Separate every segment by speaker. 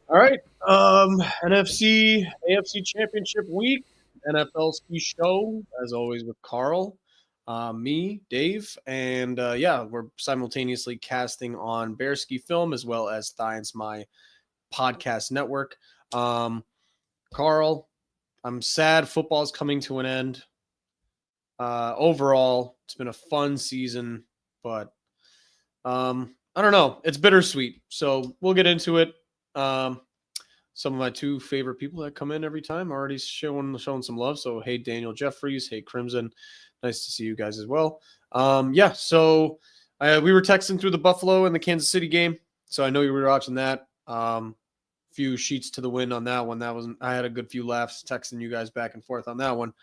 Speaker 1: All right. NFC, AFC Championship week, NFL ski show, as always with Carl, me, Dave, and yeah, we're simultaneously casting on Bear Ski Film as well as Science My podcast network. Um, Carl, I'm sad football's coming to an end. Overall, it's been a fun season, but I don't know. It's bittersweet. So we'll get into it. Um, some of my two favorite people that come in every time already showing some love. So hey, Daniel Jeffries, hey Crimson, nice to see you guys as well. Yeah, so we were texting through the Buffalo and the Kansas City game, so I know you were watching that. Few sheets to the wind on that one. That was I had a good few laughs texting you guys back and forth on that one.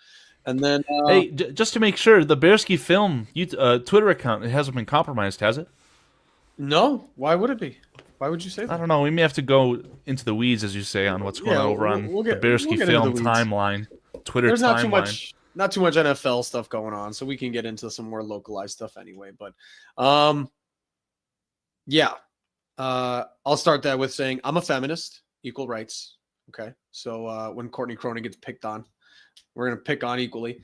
Speaker 1: And then
Speaker 2: Hey, just to make sure, the Bearsky Film Twitter account, it hasn't been compromised, has it?
Speaker 1: no, why would it be? Why would you say
Speaker 2: I
Speaker 1: that?
Speaker 2: don't know. We may have to go into the weeds, as you say, on what's going
Speaker 1: Yeah,
Speaker 2: on over on the
Speaker 1: we'll
Speaker 2: Bearsky
Speaker 1: get into the
Speaker 2: Film
Speaker 1: weeds.
Speaker 2: timeline, Twitter
Speaker 1: There's
Speaker 2: timeline.
Speaker 1: not too much NFL stuff going on, so we can get into some more localized stuff anyway. But um, yeah, I'll start that with saying I'm a feminist, equal rights. Okay, so when Courtney Cronin gets picked on, we're gonna pick on equally.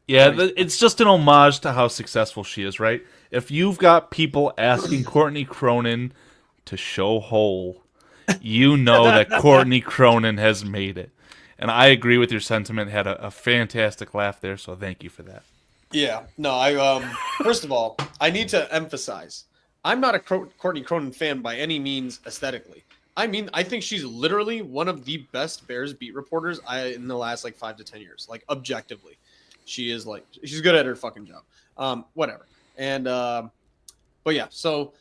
Speaker 2: Yeah,
Speaker 1: Nice.
Speaker 2: it's just an homage to how successful she is, right? If you've got people asking Courtney Cronin to show whole, you know that Courtney Cronin has made it. And I agree with your sentiment. Had a fantastic laugh there, so thank you for that.
Speaker 1: Yeah, no, I first of all, I need to emphasize I'm not a Courtney Cronin fan by any means aesthetically. I mean, I think she's literally one of the best Bears beat reporters in the last like 5 to 10 years. Like objectively, she is like she's good at her fucking job. Whatever. And but yeah, so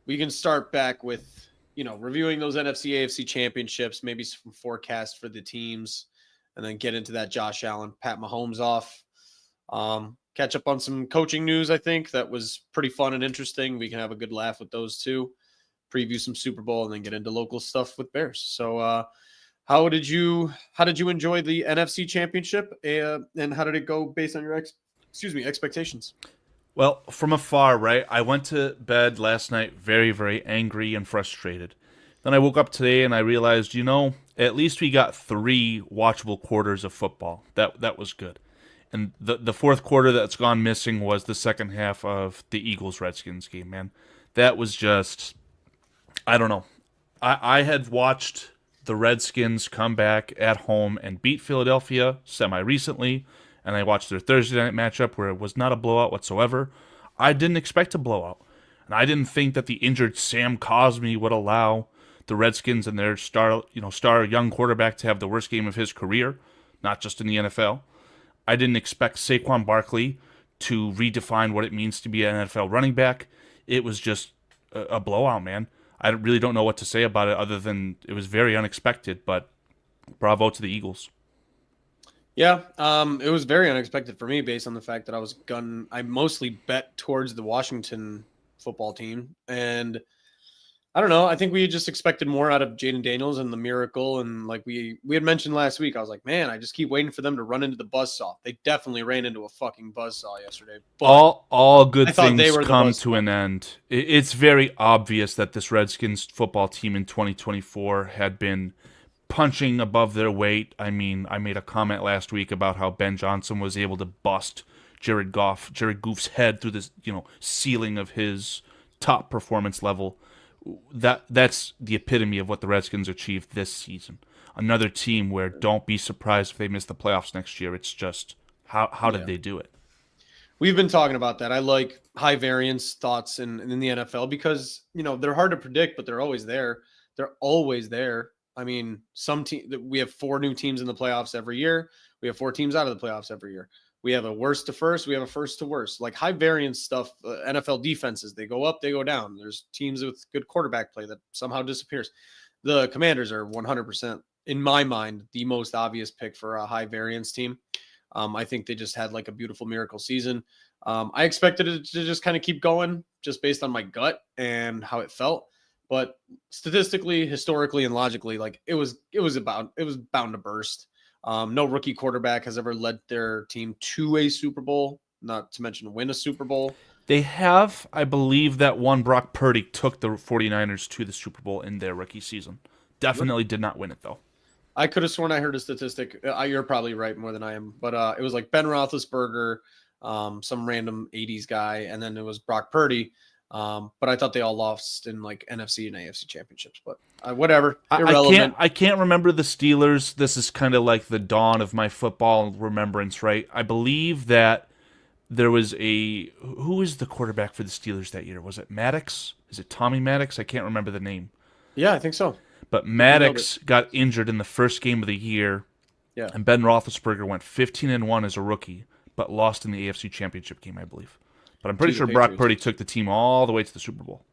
Speaker 1: we can start back with reviewing those NFC AFC championships, maybe some forecasts for the teams, and then get into that Josh Allen, Pat Mahomes off. Catch up on some coaching news. I think that was pretty fun and interesting. We can have a good laugh with those two. Preview some Super Bowl and then get into local stuff with Bears. So, how did you enjoy the NFC Championship, and how did it go based on your expectations?
Speaker 2: Well, from afar, right? I went to bed last night very, very angry and frustrated. Then I woke up today and I realized, at least we got 3 watchable quarters of football. That was good. And the fourth quarter that's gone missing was the second half of the Eagles Redskins game, man. That was just, I don't know. I had watched the Redskins come back at home and beat Philadelphia semi recently, and I watched their Thursday night matchup where it was not a blowout whatsoever. I didn't expect a blowout, and I didn't think that the injured Sam Cosmi would allow the Redskins and their star young quarterback to have the worst game of his career, not just in the NFL. I didn't expect Saquon Barkley to redefine what it means to be an NFL running back. It was just a blowout, man. I really don't know what to say about it other than it was very unexpected, but bravo to the Eagles.
Speaker 1: Yeah, it was very unexpected for me based on the fact that I mostly bet towards the Washington football team, and I don't know. I think we just expected more out of Jaden Daniels and the miracle. And like we had mentioned last week, I was like, man, I just keep waiting for them to run into the buzzsaw. They definitely ran into a fucking buzzsaw yesterday. But
Speaker 2: All good
Speaker 1: I thought they
Speaker 2: things
Speaker 1: were the
Speaker 2: come to
Speaker 1: buzzsaw.
Speaker 2: an end. It's very obvious that this Redskins football team in 2024 had been punching above their weight. I mean, I made a comment last week about how Ben Johnson was able to bust Jared Goff's head through this, ceiling of his top performance level. That's the epitome of what the Redskins achieved this season. Another team where don't be surprised if they miss the playoffs next year. It's just how did
Speaker 1: Yeah.
Speaker 2: they do it?
Speaker 1: We've been talking about that. I like high variance thoughts in the NFL because, they're hard to predict, but they're always there. They're always there. I mean, we have 4 new teams in the playoffs every year. We have 4 teams out of the playoffs every year. We have a worst to first. We have a first to worst. Like high variance stuff. NFL defenses, they go up, they go down. There's teams with good quarterback play that somehow disappears. The Commanders are 100%, in my mind, the most obvious pick for a high variance team. I think they just had like a beautiful miracle season. I expected it to just kind of keep going just based on my gut and how it felt. But statistically, historically, and logically, like it was bound to burst. No rookie quarterback has ever led their team to a Super Bowl, not to mention win a Super Bowl.
Speaker 2: They have, I believe, that one Brock Purdy took the 49ers to the Super Bowl in their rookie season. definitely did not win it, though.
Speaker 1: I could have sworn I heard a statistic. You're probably right more than I am, but it was like Ben Roethlisberger, some random '80s guy, and then it was Brock Purdy. But I thought they all lost in like NFC and AFC championships. But whatever, irrelevant.
Speaker 2: I can't remember the Steelers. This is kind of like the dawn of my football remembrance, right? I believe that there was who was the quarterback for the Steelers that year? Was it Maddox? Is it Tommy Maddox? I can't remember the name.
Speaker 1: Yeah, I think so.
Speaker 2: But Maddox got injured in the first game of the year,
Speaker 1: Yeah,
Speaker 2: and Ben Roethlisberger went 15-1 as a rookie, but lost in the AFC Championship game, I believe. But I'm pretty sure Brock Purdy took the team all the way to the Super Bowl.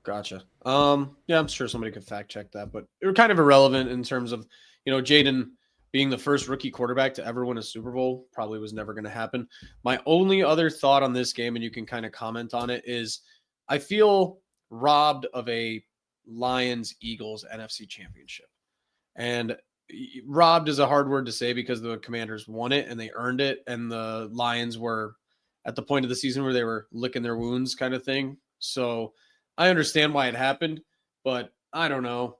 Speaker 1: Gotcha. Yeah, I'm sure somebody could fact check that, but it was kind of irrelevant in terms of, Jaden being the first rookie quarterback to ever win a Super Bowl probably was never going to happen. My only other thought on this game, and you can kind of comment on it, is I feel robbed of a Lions-Eagles NFC championship. And robbed is a hard word to say because the Commanders won it and they earned it, and the Lions were at the point of the season where they were licking their wounds kind of thing. So I understand why it happened, but I don't know.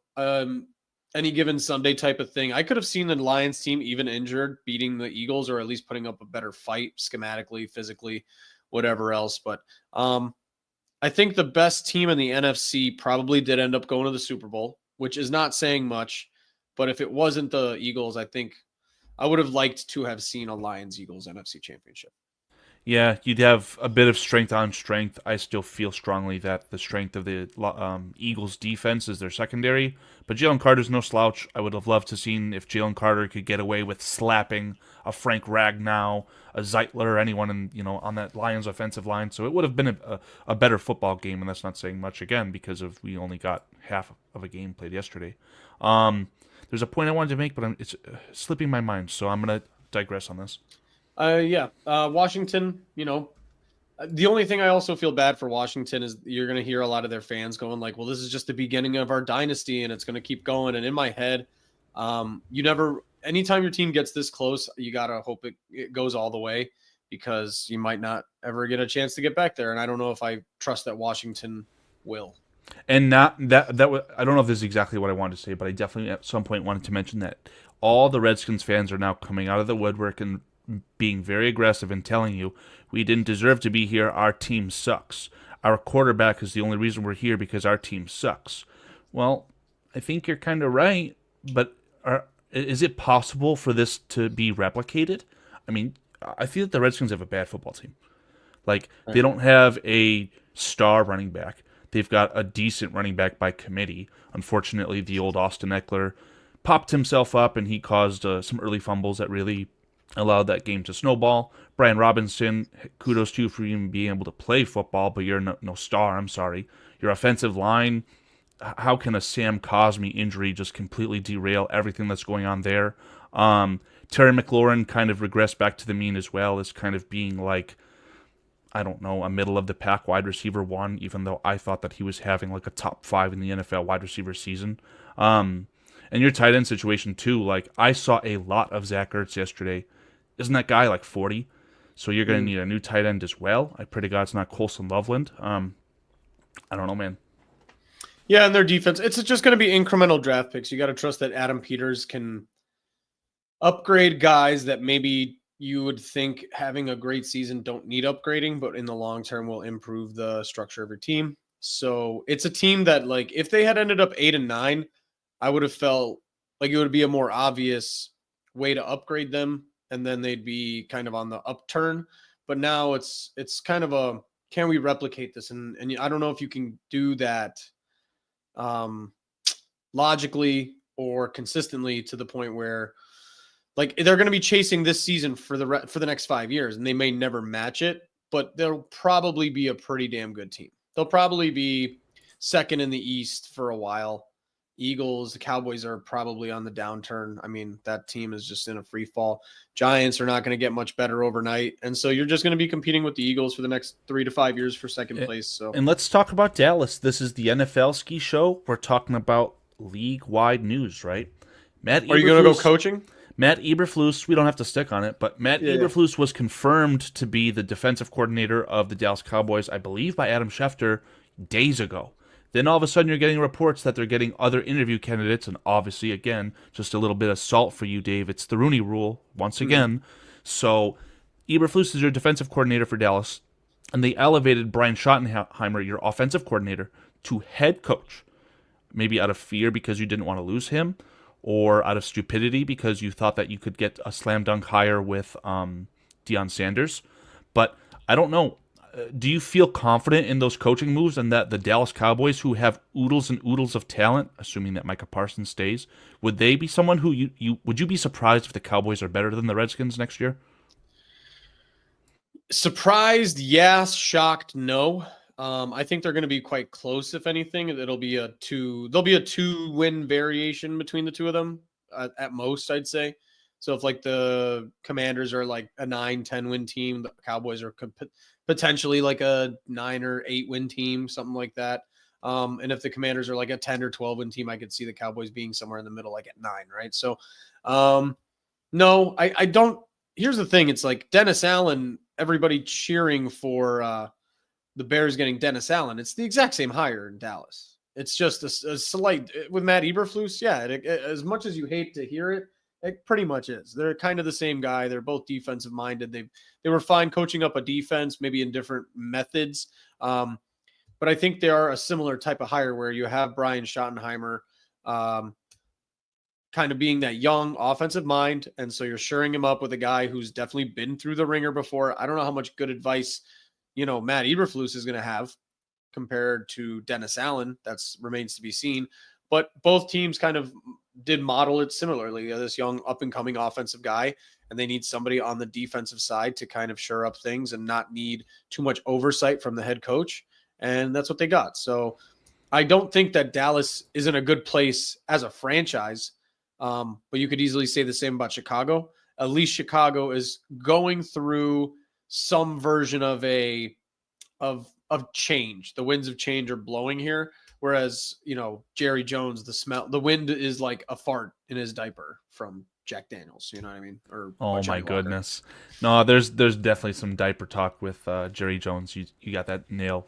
Speaker 1: Any given Sunday type of thing. I could have seen the Lions team even injured, beating the Eagles, or at least putting up a better fight schematically, physically, whatever else. But I think the best team in the NFC probably did end up going to the Super Bowl, which is not saying much. But if it wasn't the Eagles, I think I would have liked to have seen a Lions-Eagles NFC championship.
Speaker 2: Yeah, you'd have a bit of strength on strength. I still feel strongly that the strength of the Eagles' defense is their secondary. But Jalen Carter's no slouch. I would have loved to seen if Jalen Carter could get away with slapping a Frank Ragnow, a Zeitler, anyone on that Lions offensive line. So it would have been a better football game, and that's not saying much again because we only got half of a game played yesterday. There's a point I wanted to make, but it's slipping my mind, so I'm going to digress on this.
Speaker 1: Washington, the only thing I also feel bad for Washington is you're going to hear a lot of their fans going like, well, this is just the beginning of our dynasty and it's going to keep going. And in my head, anytime your team gets this close, you got to hope it goes all the way because you might not ever get a chance to get back there. And I don't know if I trust that Washington will.
Speaker 2: And not that I don't know if this is exactly what I wanted to say, but I definitely at some point wanted to mention that all the Redskins fans are now coming out of the woodwork and being very aggressive and telling you we didn't deserve to be here. Our team sucks. Our quarterback is the only reason we're here because our team sucks. Well, I think you're kind of right, but is it possible for this to be replicated? I mean, I feel that the Redskins have a bad football team. Like, they don't have a star running back. They've got a decent running back by committee. Unfortunately, the old Austin Eckler popped himself up, and he caused some early fumbles that really allowed that game to snowball. Brian Robinson, kudos to you for even being able to play football, but you're no star, I'm sorry. Your offensive line, how can a Sam Cosmi injury just completely derail everything that's going on there? Terry McLaurin kind of regressed back to the mean as well as kind of being like, I don't know, a middle-of-the-pack wide receiver one, even though I thought that he was having like a top 5 in the NFL wide receiver season. And your tight end situation too, like I saw a lot of Zach Ertz yesterday. Isn't that guy like 40? So you're going to need a new tight end as well. I pray to God it's not Colson Loveland. I don't know, man.
Speaker 1: Yeah, and their defense, it's just going to be incremental draft picks. You got to trust that Adam Peters can upgrade guys that maybe you would think having a great season don't need upgrading, but in the long term will improve the structure of your team. So it's a team that, like, if they had ended up 8-9, I would have felt like it would be a more obvious way to upgrade them, and then they'd be kind of on the upturn. But now it's kind of a, can we replicate this? And I don't know if you can do that logically or consistently to the point where, like, they're going to be chasing this season for the next 5 years, and they may never match it, but they'll probably be a pretty damn good team. They'll probably be second in the East for a while. Eagles, the Cowboys are probably on the downturn. I mean, that team is just in a free fall. Giants are not going to get much better overnight. And so you're just going to be competing with the Eagles for the next 3 to 5 years for second place. So,
Speaker 2: and let's talk about Dallas. This is the NFL ski show. We're talking about league-wide news, right?
Speaker 1: Are you going to go coaching?
Speaker 2: Matt Eberflus, we don't have to stick on it, but Matt Eberflus was confirmed to be the defensive coordinator of the Dallas Cowboys, I believe, by Adam Schefter days ago. Then all of a sudden you're getting reports that they're getting other interview candidates, and obviously, again, just a little bit of salt for you, Dave. It's the Rooney Rule once
Speaker 1: Mhm.
Speaker 2: again. So Eberflus is your defensive coordinator for Dallas, and they elevated Brian Schottenheimer, your offensive coordinator, to head coach. Maybe out of fear because you didn't want to lose him, or out of stupidity because you thought that you could get a slam dunk hire with Deion Sanders. But I don't know. Do you feel confident in those coaching moves and that the Dallas Cowboys, who have oodles and oodles of talent, assuming that Micah Parsons stays, would they be someone who you would you be surprised if the Cowboys are better than the Redskins next year?
Speaker 1: Surprised, yes. Shocked, no. I think they're going to be quite close. If anything, it'll be a two. There'll be a 2-win variation between the two of them at most, I'd say. So if like the Commanders are like a 9-10 win team, the Cowboys are potentially like a 9 or 8 win team, something like that. And if the Commanders are like a 10 or 12 win team, I could see the Cowboys being somewhere in the middle, like at 9, right? So, no, I don't. Here's the thing: it's like Dennis Allen. Everybody cheering for the Bears getting Dennis Allen. It's the exact same hire in Dallas. It's just a slight with Matt Eberflus. Yeah, as much as you hate to hear it, it pretty much is. They're kind of the same guy. They're both defensive minded. They were fine coaching up a defense, maybe in different methods. But I think they are a similar type of hire where you have Brian Schottenheimer. Kind of being that young offensive mind. And so you're shoring him up with a guy who's definitely been through the ringer before. I don't know how much good advice, Matt Eberflus is going to have compared to Dennis Allen. That's remains to be seen. But both teams kind of did model it similarly. This young up and coming offensive guy, and they need somebody on the defensive side to kind of shore up things and not need too much oversight from the head coach. And that's what they got. So I don't think that Dallas is in a good place as a franchise. But you could easily say the same about Chicago. At least Chicago is going through some version of of change. The winds of change are blowing here. Whereas, Jerry Jones, the wind is like a fart in his diaper from Jack Daniels. You know what I mean? Or
Speaker 2: Oh my
Speaker 1: Johnny Walker.
Speaker 2: goodness. No, there's definitely some diaper talk with Jerry Jones. You got that nail,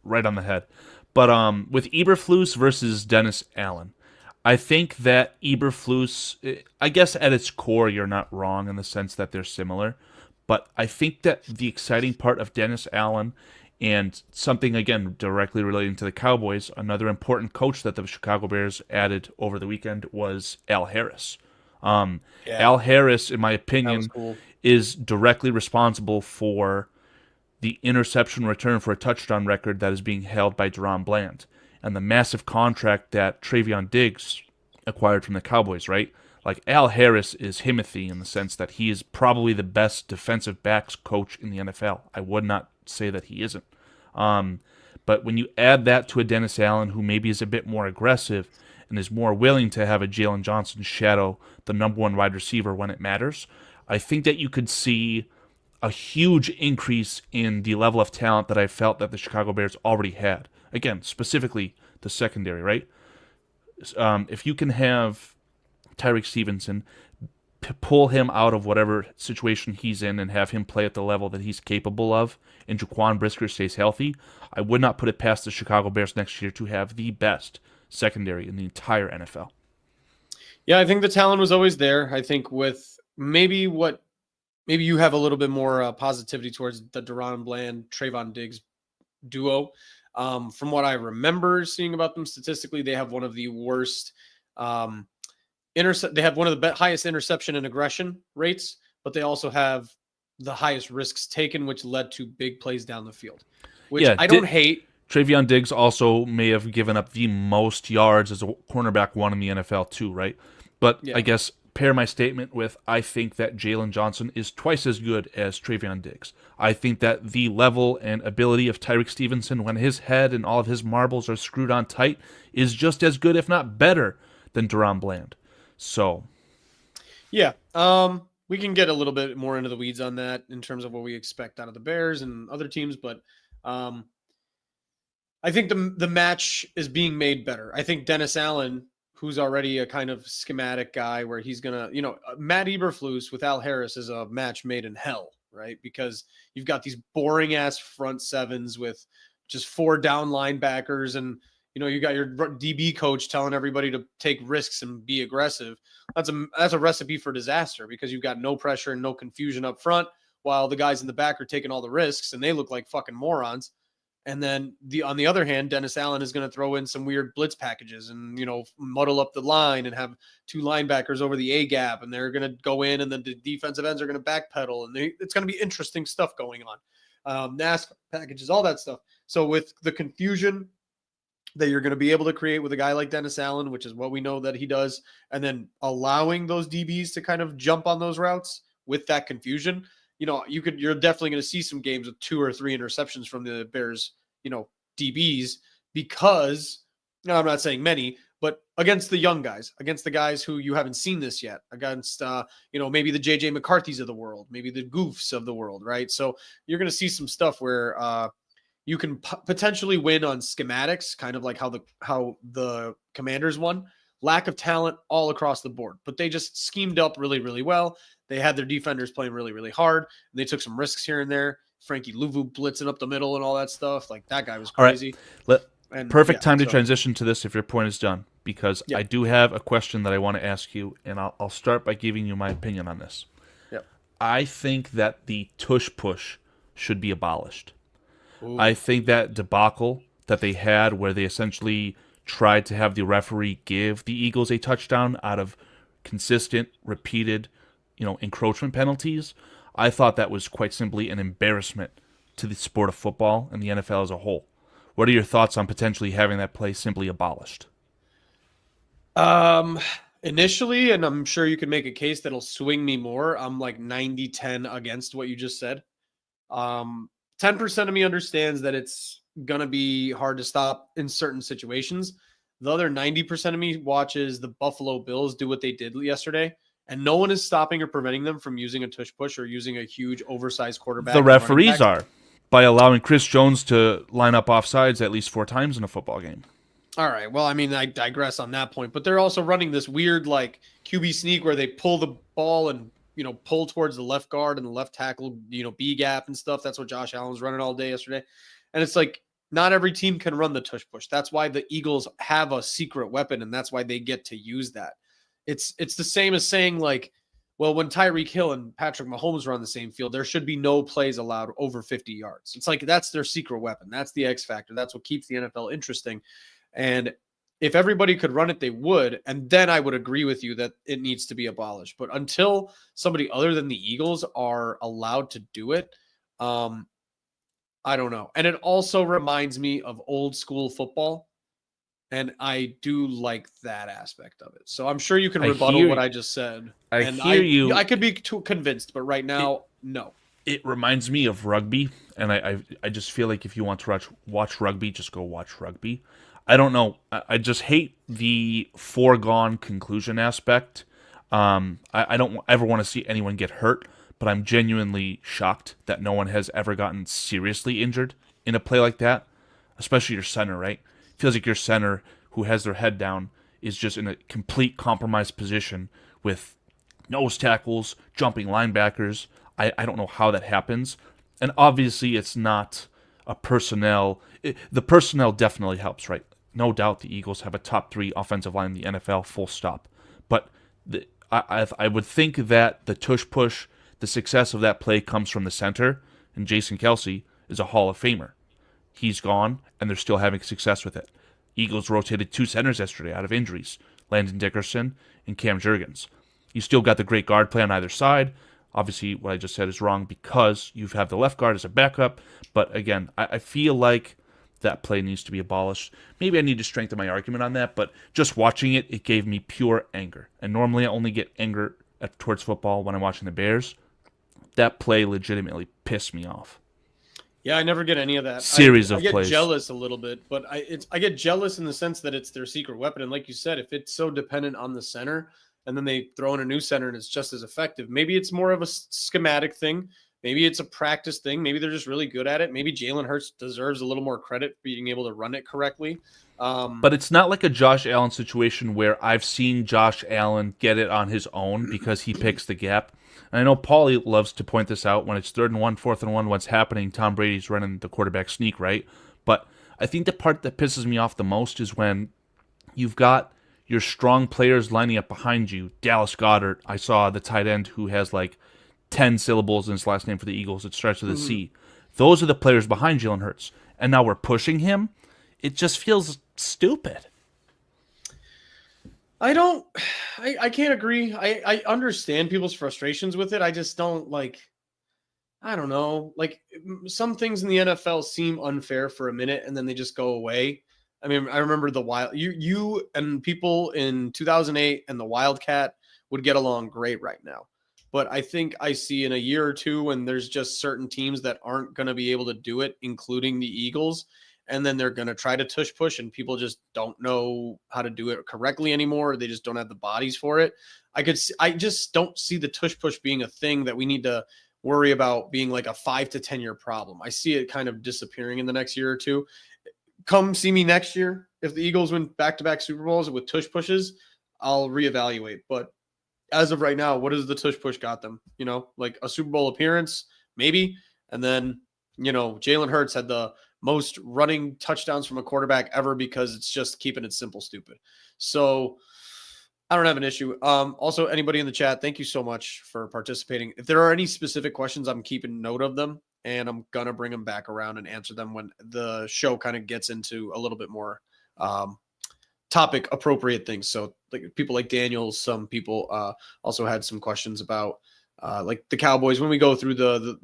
Speaker 2: right on the head. But with Eberflus versus Dennis Allen, I think that Eberflus, I guess at its core, you're not wrong in the sense that they're similar. But I think that the exciting part of Dennis Allen and something, again, directly relating to the Cowboys, another important coach that the Chicago Bears added over the weekend was Al Harris.
Speaker 1: Yeah,
Speaker 2: Al Harris, in my
Speaker 1: that was
Speaker 2: opinion,
Speaker 1: cool.
Speaker 2: is directly responsible for the interception return for a touchdown record that is being held by Deron Bland and the massive contract that Travion Diggs acquired from the Cowboys, right? Like Al Harris is Himothy in the sense that he is probably the best defensive backs coach in the NFL. I would not say that he isn't. But when you add that to a Dennis Allen who maybe is a bit more aggressive and is more willing to have a Jalen Johnson shadow the number one wide receiver when it matters, I think that you could see a huge increase in the level of talent that I felt that the Chicago Bears already had. Again, specifically the secondary, right? If you can have Tyreek Stevenson pull him out of whatever situation he's in and have him play at the level that he's capable of, and Jaquan Brisker stays healthy, I would not put it past the Chicago Bears next year to have the best secondary in the entire NFL.
Speaker 1: Yeah, I think the talent was always there. I think with maybe you have a little bit more positivity towards the Deron Bland, Trayvon Diggs duo. From what I remember seeing about them statistically, they have one of the worst They have one of the highest interception and aggression rates, but they also have the highest risks taken, which led to big plays down the field, which
Speaker 2: Yeah,
Speaker 1: I don't hate.
Speaker 2: Travion Diggs also may have given up the most yards as a cornerback one in the NFL too, right? But
Speaker 1: Yeah.
Speaker 2: I guess pair my statement with I think that Jalen Johnson is twice as good as Travion Diggs. I think that the level and ability of Tyreek Stevenson when his head and all of his marbles are screwed on tight is just as good, if not better, than Deron Bland. So,
Speaker 1: Yeah. We can get a little bit more into the weeds on that in terms of what we expect out of the Bears and other teams, but I think the match is being made better. I think Dennis Allen, who's already a kind of schematic guy where he's going to, Matt Eberflus with Al Harris is a match made in hell, right? Because you've got these boring ass front sevens with just 4 down linebackers and You got your DB coach telling everybody to take risks and be aggressive. That's a recipe for disaster because you've got no pressure and no confusion up front, while the guys in the back are taking all the risks and they look like fucking morons. And then on the other hand, Dennis Allen is going to throw in some weird blitz packages and, muddle up the line and have two linebackers over the A gap, and they're going to go in, and then the defensive ends are going to backpedal, and it's going to be interesting stuff going on. NASCAR packages, all that stuff. So with the confusion that you're going to be able to create with a guy like Dennis Allen, which is what we know that he does, and then allowing those DBs to kind of jump on those routes with that confusion, you're definitely going to see some games with 2 or 3 interceptions from the Bears, DBs, because I'm not saying many, but against the young guys, against the guys who you haven't seen this yet, against, maybe the JJ McCarthys of the world, maybe the Goofs of the world, right? So you're going to see some stuff where you can potentially win on schematics, kind of like how the Commanders won. Lack of talent all across the board, but they just schemed up really, really well. They had their defenders playing really, really hard. And they took some risks here and there. Frankie Louvu blitzing up the middle and all that stuff. Like, that guy was crazy.
Speaker 2: All right. Perfect time to transition to this if your point is done, because I do have a question that I want to ask you, and I'll start by giving you my opinion on this.
Speaker 1: Yep.
Speaker 2: I think that the tush push should be abolished.
Speaker 1: Ooh.
Speaker 2: I think that debacle that they had where they essentially tried to have the referee give the Eagles a touchdown out of consistent, repeated, encroachment penalties, I thought that was quite simply an embarrassment to the sport of football and the NFL as a whole. What are your thoughts on potentially having that play simply abolished?
Speaker 1: Initially, and I'm sure you can make a case that'll swing me more, I'm like 90-10 against what you just said. 10% of me understands that it's going to be hard to stop in certain situations. The other 90% of me watches the Buffalo Bills do what they did yesterday, and no one is stopping or preventing them from using a tush push or using a huge oversized quarterback.
Speaker 2: The referees are, by allowing Chris Jones to line up offsides at least 4 times in a football game.
Speaker 1: All right. Well, I mean, I digress on that point, but they're also running this weird like QB sneak where they pull the ball and, pull towards the left guard and the left tackle, B gap and stuff. That's what Josh Allen was running all day yesterday. And it's like, not every team can run the tush push. That's why the Eagles have a secret weapon, and that's why they get to use that. It's the same as saying, like, well, when Tyreek Hill and Patrick Mahomes are on the same field, there should be no plays allowed over 50 yards. It's like that's their secret weapon. That's the X factor. That's what keeps the NFL interesting. And if everybody could run it, they would. And then I would agree with you that it needs to be abolished. But until somebody other than the Eagles are allowed to do it, I don't know. And it also reminds me of old school football. And I do like that aspect of it. So I'm sure you can rebuttal what I just said.
Speaker 2: I hear you.
Speaker 1: I could be too convinced, but right now, no.
Speaker 2: It reminds me of rugby, and I just feel like if you want to watch rugby, just go watch rugby. I don't know. I just hate the foregone conclusion aspect. I don't ever want to see anyone get hurt, but I'm genuinely shocked that no one has ever gotten seriously injured in a play like that, especially your center, right? Feels like your center, who has their head down, is just in a complete compromised position with nose tackles, jumping linebackers. I don't know how that happens. And obviously it's not a personnel. The personnel definitely helps, right? No doubt the Eagles have a top 3 offensive line in the NFL, full stop. But I would think that the tush push, the success of that play comes from the center, and Jason Kelce is a Hall of Famer. He's gone, and they're still having success with it. Eagles rotated 2 centers yesterday out of injuries, Landon Dickerson and Cam Jurgens. You still got the great guard play on either side. Obviously, what I just said is wrong because you have the left guard as a backup. But again, I feel like that play needs to be abolished. Maybe I need to strengthen my argument on that, but just watching it, it gave me pure anger. And normally I only get anger towards football when I'm watching the Bears. That play legitimately pissed me off.
Speaker 1: Yeah, I never get any of that.
Speaker 2: Series
Speaker 1: I
Speaker 2: of
Speaker 1: get
Speaker 2: plays.
Speaker 1: Jealous a little bit, but I get jealous in the sense that it's their secret weapon. And like you said, if it's so dependent on the center, and then they throw in a new center and it's just as effective, maybe it's more of a schematic thing. Maybe it's a practice thing. Maybe they're just really good at it. Maybe Jalen Hurts deserves a little more credit for being able to run it correctly.
Speaker 2: But it's not like a Josh Allen situation where I've seen Josh Allen get it on his own because he picks the gap. And I know Paulie loves to point this out when it's 3rd and 1, 4th and 1, what's happening. Tom Brady's running the quarterback sneak, right? But I think the part that pisses me off the most is when you've got your strong players lining up behind you. Dallas Goedert, I saw the tight end who has like 10 syllables in his last name for the Eagles. It starts with a
Speaker 1: Mhm.
Speaker 2: C. Those are the players behind Jalen Hurts. And now we're pushing him. It just feels stupid.
Speaker 1: I don't, I can't agree. I understand people's frustrations with it. I just don't like, I don't know. Like some things in the NFL seem unfair for a minute and then they just go away. I mean, I remember the wild you and people in 2008 and the Wildcat would get along great right now. But I think I see in a year or two when there's just certain teams that aren't going to be able to do it, including the Eagles, and then they're going to try to tush push and people just don't know how to do it correctly anymore. They just don't have the bodies for it. I just don't see the tush push being a thing that we need to worry about being like a 5 to 10 year problem. I see it kind of disappearing in the next year or two. Come see me next year. If the Eagles win back-to-back Super Bowls with tush pushes, I'll reevaluate. But as of right now, what has the tush push got them? Like a Super Bowl appearance, maybe. And then, Jalen Hurts had the most running touchdowns from a quarterback ever because it's just keeping it simple, stupid. So I don't have an issue. Also, anybody in the chat, thank you so much for participating. If there are any specific questions, I'm keeping note of them, and I'm gonna bring them back around and answer them when the show kind of gets into a little bit more topic appropriate things. So, like people like Daniel, some people also had some questions about like the Cowboys. When we go through the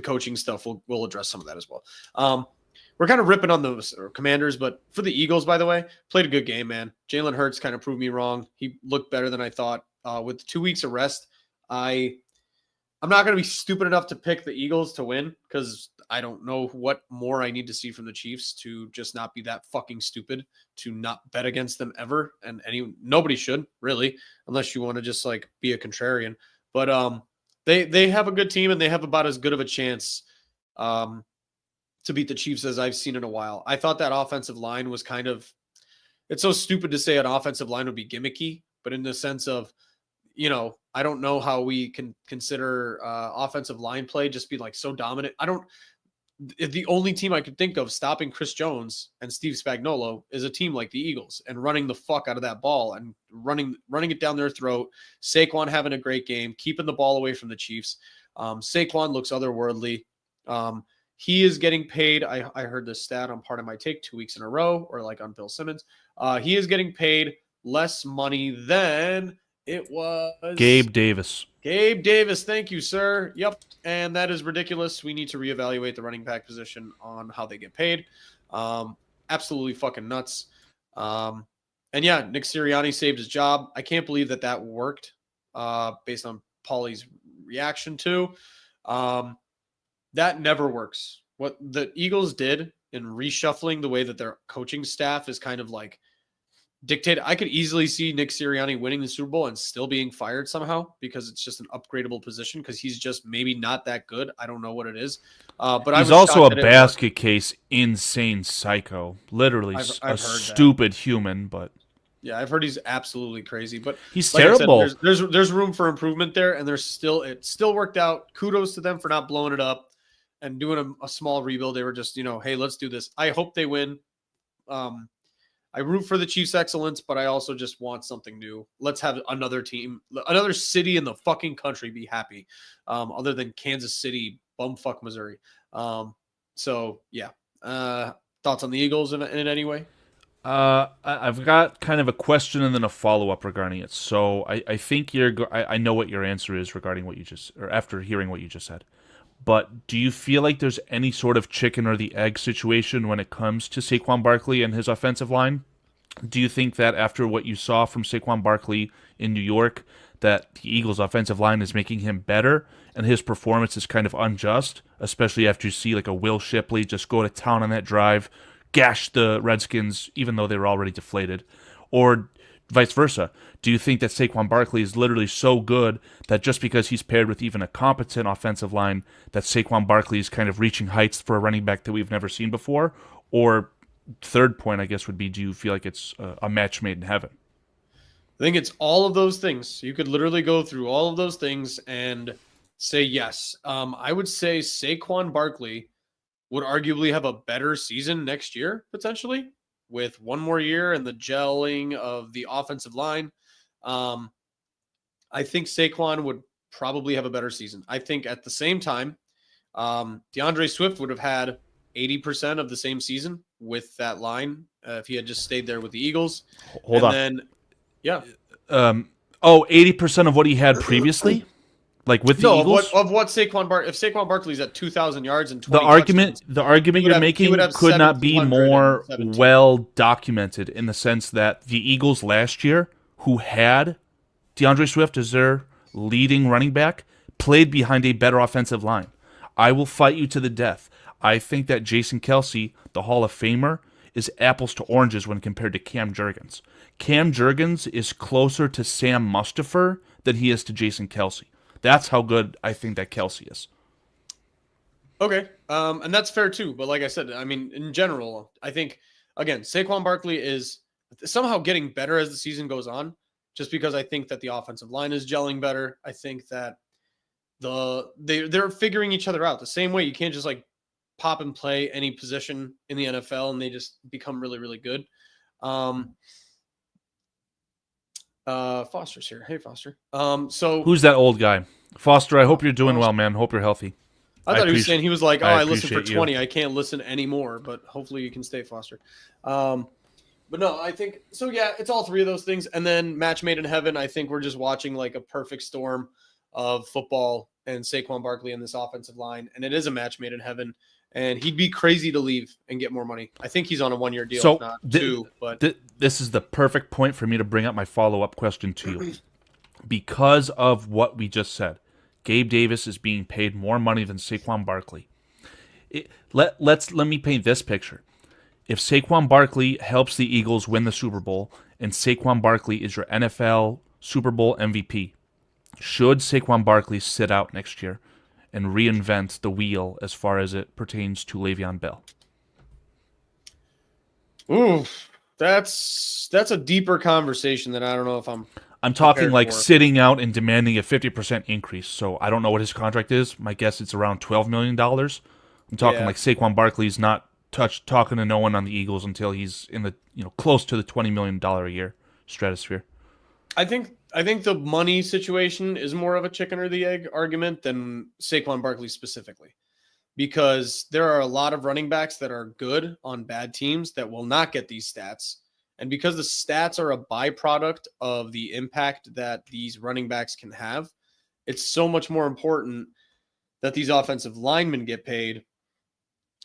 Speaker 1: coaching stuff, we'll address some of that as well. We're kind of ripping on the Commanders, but for the Eagles, by the way, played a good game, man. Jalen Hurts kind of proved me wrong. He looked better than I thought. With 2 weeks of rest, I'm not going to be stupid enough to pick the Eagles to win because I don't know what more I need to see from the Chiefs to just not be that fucking stupid to not bet against them ever. And nobody should really, unless you want to just like be a contrarian. But they have a good team and they have about as good of a chance to beat the Chiefs as I've seen in a while. I thought that offensive line was kind of, it's so stupid to say an offensive line would be gimmicky, but in the sense of, I don't know how we can consider offensive line play just be like so dominant. The only team I could think of stopping Chris Jones and Steve Spagnuolo is a team like the Eagles and running the fuck out of that ball and running it down their throat. Saquon having a great game, keeping the ball away from the Chiefs. Saquon looks otherworldly. He is getting paid. I heard this stat on Part of My Take 2 weeks in a row, or like on Bill Simmons. He is getting paid less money than it was
Speaker 2: Gabe Davis.
Speaker 1: Gabe Davis. Thank you, sir. Yep. And that is ridiculous. We need to reevaluate the running back position on how they get paid. Absolutely fucking nuts. And yeah, Nick Sirianni saved his job. I can't believe that worked based on Paulie's reaction to. That never works. What the Eagles did in reshuffling the way that their coaching staff is kind of like dictated. I could easily see Nick Sirianni winning the Super Bowl and still being fired somehow because it's just an upgradable position because he's just maybe not that good. I don't know what it is. But
Speaker 2: he's also a basket case insane psycho. Literally
Speaker 1: I've
Speaker 2: a
Speaker 1: heard
Speaker 2: stupid human, but
Speaker 1: yeah, I've heard he's absolutely crazy, but
Speaker 2: he's
Speaker 1: like
Speaker 2: terrible.
Speaker 1: I said, there's room for improvement there, and it still worked out. Kudos to them for not blowing it up and doing a small rebuild. They were just, hey, let's do this. I hope they win. I root for the Chiefs' excellence, but I also just want something new. Let's have another team, another city in the fucking country be happy, other than Kansas City, bumfuck Missouri. So yeah. Thoughts on the Eagles in any way?
Speaker 2: I've got kind of a question and then a follow-up regarding it. So I think I know what your answer is regarding what you just, or after hearing what you just said. But do you feel like there's any sort of chicken or the egg situation when it comes to Saquon Barkley and his offensive line? Do you think that after what you saw from Saquon Barkley in New York, that the Eagles' offensive line is making him better and his performance is kind of unjust, especially after you see like a Will Shipley just go to town on that drive, gash the Redskins even though they were already deflated? Or vice versa? Do you think that Saquon Barkley is literally so good that just because he's paired with even a competent offensive line, that Saquon Barkley is kind of reaching heights for a running back that we've never seen before? Or third point, I guess, would be, do you feel like it's a match made in heaven?
Speaker 1: I think it's all of those things. You could literally go through all of those things and say yes. I would say Saquon Barkley would arguably have a better season next year, potentially, with one more year and the gelling of the offensive line. Um, I think Saquon would probably have a better season. I think at the same time, DeAndre Swift would have had 80% of the same season with that line if he had just stayed there with the Eagles.
Speaker 2: Hold
Speaker 1: And
Speaker 2: on.
Speaker 1: then, yeah.
Speaker 2: 80% of what he had previously? Like with the
Speaker 1: No,
Speaker 2: Eagles?
Speaker 1: of what Saquon if Saquon Barkley's at 2,000 yards and
Speaker 2: The
Speaker 1: 20 touchdowns,
Speaker 2: argument you're
Speaker 1: he would
Speaker 2: making
Speaker 1: have
Speaker 2: could not be
Speaker 1: 1,700
Speaker 2: more
Speaker 1: and 17.
Speaker 2: well documented in the sense that the Eagles last year, who had DeAndre Swift as their leading running back, played behind a better offensive line. I will fight you to the death. I think that Jason Kelsey, the Hall of Famer, is apples to oranges when compared to Cam Jurgens. Cam Jurgens is closer to Sam Mustipher than he is to Jason Kelsey. That's how good I think that Kelsey is.
Speaker 1: Okay. And that's fair too. But like I said, I mean, in general, I think, again, Saquon Barkley is somehow getting better as the season goes on, just because I think that the offensive line is gelling better. I think that they're figuring each other out the same way. You can't just like pop and play any position in the NFL and they just become really, really good. Foster's here. Hey, Foster. So
Speaker 2: who's that old guy? Foster, I hope you're doing well, man. Hope you're healthy.
Speaker 1: I thought he was saying he was like, oh, I listen for 20.
Speaker 2: You.
Speaker 1: I can't listen anymore, but hopefully you can stay, Foster. But no, I think so. Yeah, it's all three of those things. And then match made in heaven. I think we're just watching like a perfect storm of football and Saquon Barkley in this offensive line. And it is a match made in heaven. And he'd be crazy to leave and get more money. I think he's on a 1-year deal,
Speaker 2: so
Speaker 1: if not two. But
Speaker 2: this is the perfect point for me to bring up my follow-up question to you. Because of what we just said, Gabe Davis is being paid more money than Saquon Barkley. Let me paint this picture. If Saquon Barkley helps the Eagles win the Super Bowl and Saquon Barkley is your NFL Super Bowl MVP, should Saquon Barkley sit out next year and reinvent the wheel as far as it pertains to Le'Veon Bell?
Speaker 1: Ooh, that's a deeper conversation that I don't know if I'm
Speaker 2: talking like
Speaker 1: for.
Speaker 2: Sitting out and demanding a 50% increase. So I don't know what his contract is. My guess it's around $12 million. I'm talking like Saquon Barkley's not talking to no one on the Eagles until he's in the close to the $20 million a year stratosphere.
Speaker 1: I think the money situation is more of a chicken or the egg argument than Saquon Barkley specifically, because there are a lot of running backs that are good on bad teams that will not get these stats. And because the stats are a byproduct of the impact that these running backs can have, it's so much more important that these offensive linemen get paid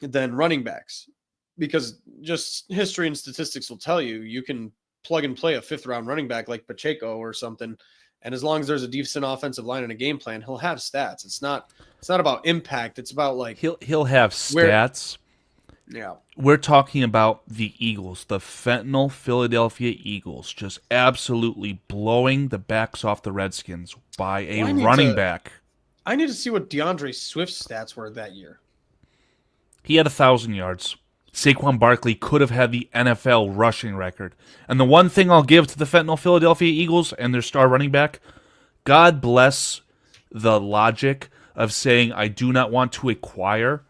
Speaker 1: than running backs, because just history and statistics will tell you can plug and play a 5th-round running back like Pacheco or something, and as long as there's a decent offensive line and a game plan, he'll have stats. It's not about impact. It's about like
Speaker 2: he'll have stats.
Speaker 1: Yeah.
Speaker 2: We're talking about the Eagles, the fentanyl Philadelphia Eagles, just absolutely blowing the backs off the Redskins by a running back.
Speaker 1: I need to see what DeAndre Swift's stats were that year.
Speaker 2: He had 1,000 yards. Saquon Barkley could have had the NFL rushing record. And the one thing I'll give to the fentanyl Philadelphia Eagles and their star running back, God bless the logic of saying I do not want to acquire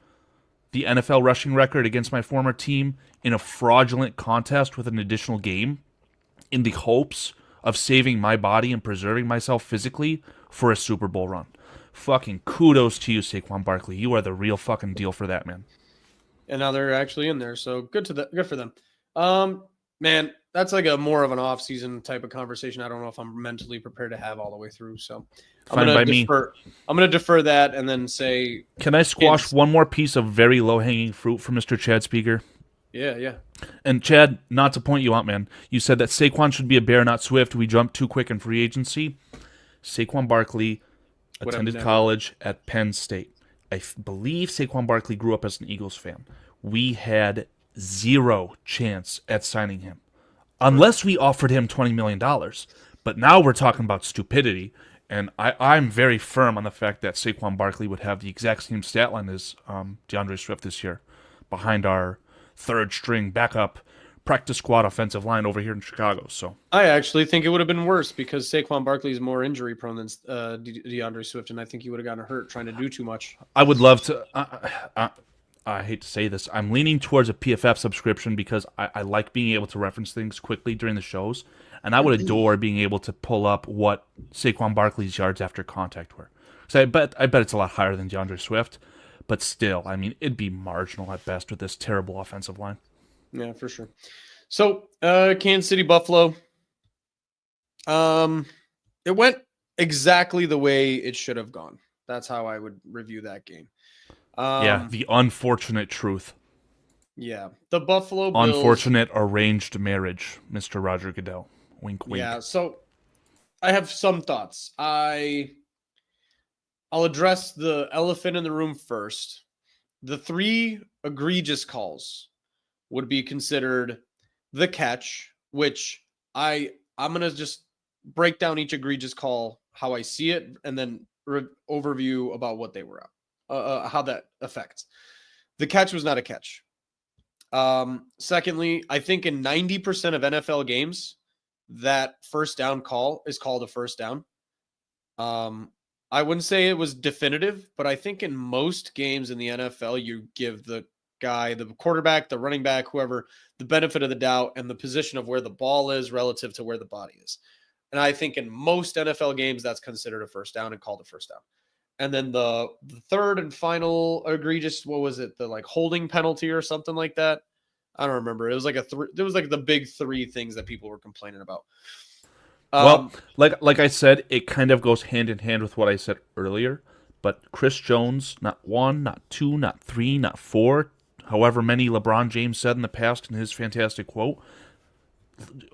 Speaker 2: the NFL rushing record against my former team in a fraudulent contest with an additional game in the hopes of saving my body and preserving myself physically for a Super Bowl run. Fucking kudos to you, Saquon Barkley. You are the real fucking deal for that, man.
Speaker 1: And now they're actually in there, so good for them. Man, that's like a more of an off-season type of conversation. I don't know if I'm mentally prepared to have all the way through. So I'm going to defer that and then say.
Speaker 2: Can I squash one more piece of very low-hanging fruit for Mr. Chad Speaker?
Speaker 1: Yeah.
Speaker 2: And Chad, not to point you out, man, you said that Saquon should be a Bear, not Swift. We jumped too quick in free agency. Saquon Barkley attended college at Penn State. I believe Saquon Barkley grew up as an Eagles fan. We had zero chance at signing him unless we offered him $20 million. But now we're talking about stupidity, and I'm very firm on the fact that Saquon Barkley would have the exact same stat line as DeAndre Swift this year behind our third-string backup practice squad offensive line over here in Chicago. So
Speaker 1: I actually think it would have been worse because Saquon Barkley is more injury prone than DeAndre Swift, and I think he would have gotten hurt trying to do too much.
Speaker 2: I would love to. I hate to say this, I'm leaning towards a PFF subscription because I like being able to reference things quickly during the shows, and I would adore being able to pull up what Saquon Barkley's yards after contact were. So I bet it's a lot higher than DeAndre Swift, but still, I mean, it'd be marginal at best with this terrible offensive line.
Speaker 1: Yeah, for sure. So, Kansas City, Buffalo. It went exactly the way it should have gone. That's how I would review that game.
Speaker 2: Yeah, the unfortunate truth.
Speaker 1: Yeah, the Buffalo Bills.
Speaker 2: Unfortunate arranged marriage, Mr. Roger Goodell. Wink, wink.
Speaker 1: Yeah, so I have some thoughts. I'll address the elephant in the room first. The 3 egregious calls would be considered the catch, which I'm going to just break down each egregious call, how I see it, and then overview about what they were how that affects. The catch was not a catch. Secondly, I think in 90% of NFL games, that first down call is called a first down. I wouldn't say it was definitive, but I think in most games in the NFL, you give the guy, the quarterback, the running back, whoever, the benefit of the doubt and the position of where the ball is relative to where the body is. And I think in most NFL games, that's considered a first down and called a first down. And then the third and final egregious, what was it? The like holding penalty or something like that. I don't remember. It was like there was like the big 3 things that people were complaining about.
Speaker 2: Well, like I said, it kind of goes hand in hand with what I said earlier. But Chris Jones, not 1, not 2, not 3, not 4, however many LeBron James said in the past in his fantastic quote.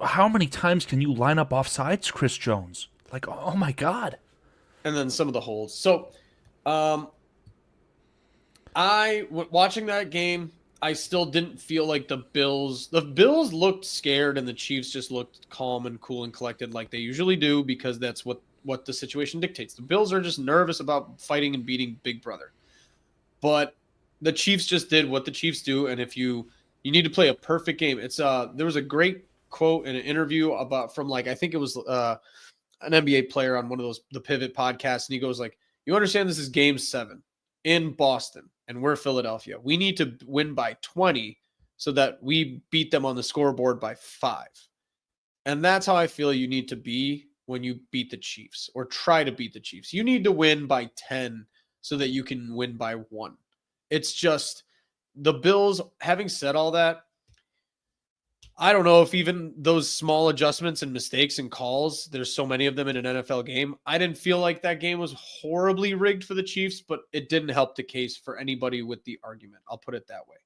Speaker 2: How many times can you line up offsides, Chris Jones? Like, oh my God.
Speaker 1: And then some of the holds. So, watching that game, I still didn't feel like the Bills looked scared and the Chiefs just looked calm and cool and collected like they usually do because that's what the situation dictates. The Bills are just nervous about fighting and beating Big Brother. But the Chiefs just did what the Chiefs do, and if you need to play a perfect game. It's there was a great quote in an interview from like I think it was an NBA player on one of those the Pivot podcasts, and he goes like, "You understand this is Game 7 in Boston, and we're Philadelphia. We need to win by 20 so that we beat them on the scoreboard by 5." And that's how I feel you need to be when you beat the Chiefs or try to beat the Chiefs. You need to win by 10 so that you can win by 1. It's just the Bills, having said all that, I don't know if even those small adjustments and mistakes and calls, there's so many of them in an NFL game. I didn't feel like that game was horribly rigged for the Chiefs, but it didn't help the case for anybody with the argument. I'll put it that way.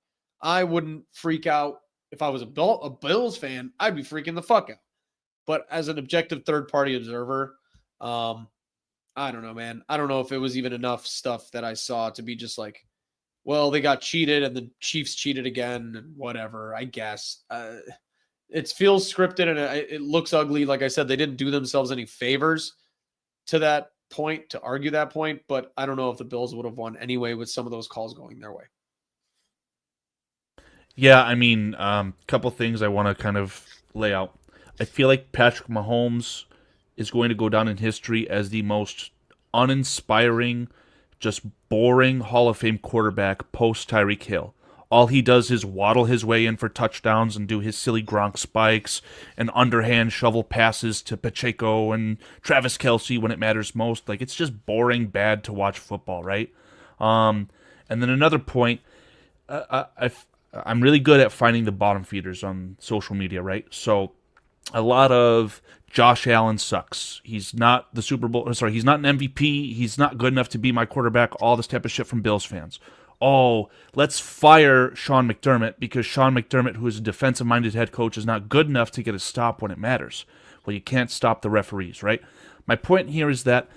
Speaker 1: I wouldn't freak out if I was a Bills fan. I'd be freaking the fuck out. But as an objective third-party observer, I don't know, man. I don't know if it was even enough stuff that I saw to be just like, well, they got cheated and the Chiefs cheated again and whatever, I guess. It feels scripted and it looks ugly. Like I said, they didn't do themselves any favors to that point, to argue that point, but I don't know if the Bills would have won anyway with some of those calls going their way.
Speaker 2: Yeah, I mean, couple things I want to kind of lay out. I feel like Patrick Mahomes is going to go down in history as the most uninspiring, just boring Hall of Fame quarterback post Tyreek Hill. All he does is waddle his way in for touchdowns and do his silly Gronk spikes and underhand shovel passes to Pacheco and Travis Kelce when it matters most. Like, it's just boring, bad to watch football, right? And then another point, I'm really good at finding the bottom feeders on social media, right? So a lot of Josh Allen sucks. He's not the Super Bowl. Sorry, he's not an MVP. He's not good enough to be my quarterback. All this type of shit from Bills fans. Oh, let's fire Sean McDermott because Sean McDermott, who is a defensive-minded head coach, is not good enough to get a stop when it matters. Well, you can't stop the referees, right? My point here is that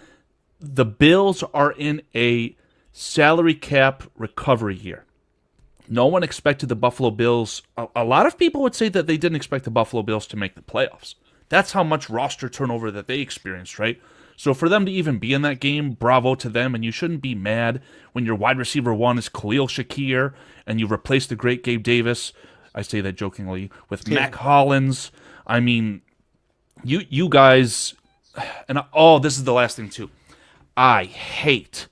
Speaker 2: the Bills are in a salary cap recovery year. No one expected the Buffalo Bills. A lot of people would say that they didn't expect the Buffalo Bills to make the playoffs. That's how much roster turnover that they experienced, right? So for them to even be in that game, bravo to them, and you shouldn't be mad when your wide receiver 1 is Khalil Shakir and you replaced the great Gabe Davis, I say that jokingly, with Mac Hollins. I mean, you guys, and this is the last thing too. I hate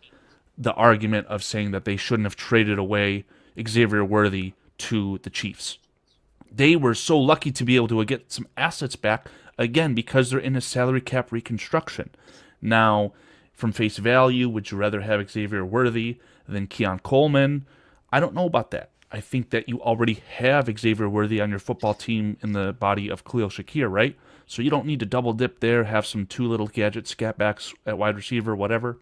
Speaker 2: the argument of saying that they shouldn't have traded away Xavier Worthy to the Chiefs. They were so lucky to be able to get some assets back, again, because they're in a salary cap reconstruction. Now, from face value, would you rather have Xavier Worthy than Keon Coleman? I don't know about that. I think that you already have Xavier Worthy on your football team in the body of Khalil Shakir, right? So you don't need to double dip there, have some two little gadget scat backs at wide receiver, whatever.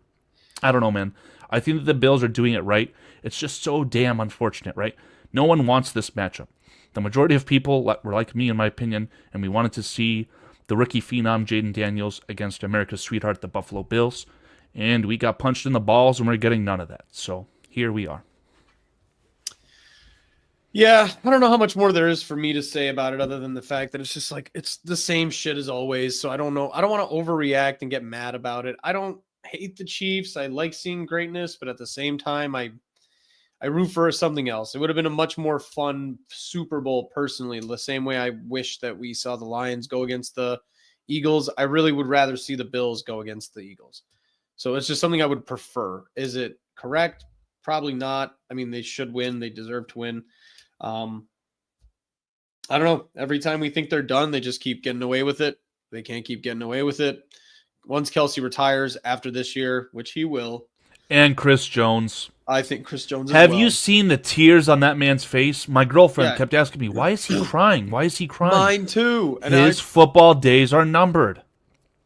Speaker 2: I don't know, man. I think that the Bills are doing it right. It's just so damn unfortunate, right? No one wants this matchup. The majority of people were like me, in my opinion, and we wanted to see the rookie phenom Jaden Daniels against America's sweetheart, the Buffalo Bills. And we got punched in the balls, and we're getting none of that. So here we are.
Speaker 1: Yeah, I don't know how much more there is for me to say about it other than the fact that it's just like it's the same shit as always. So I don't know. I don't want to overreact and get mad about it. I don't hate the Chiefs. I like seeing greatness, but at the same time, I root for something else. It would have been a much more fun Super Bowl personally, the same way I wish that we saw the Lions go against the Eagles. I really would rather see the Bills go against the Eagles. So it's just something I would prefer. Is it correct? Probably not. I mean, they should win. They deserve to win. I don't know. Every time we think they're done, they just keep getting away with it. They can't keep getting away with it. Once Kelsey retires after this year, which he will.
Speaker 2: And Chris Jones.
Speaker 1: I think Chris Jones
Speaker 2: Have you seen the tears on that man's face? My girlfriend kept asking me, why is he crying? Why is he crying?
Speaker 1: Mine too. And
Speaker 2: his football days are numbered.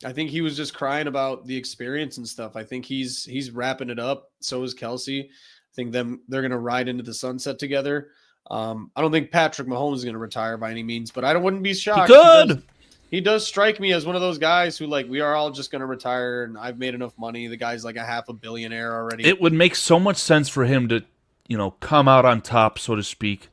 Speaker 1: I think he was just crying about the experience and stuff. I think he's wrapping it up. So is Kelsey. I think they're going to ride into the sunset together. I don't think Patrick Mahomes is going to retire by any means, but I wouldn't be shocked.
Speaker 2: He could.
Speaker 1: He does strike me as one of those guys who, like, we are all just going to retire, and I've made enough money. The guy's like a half a billionaire already.
Speaker 2: It would make so much sense for him to, come out on top, so to speak,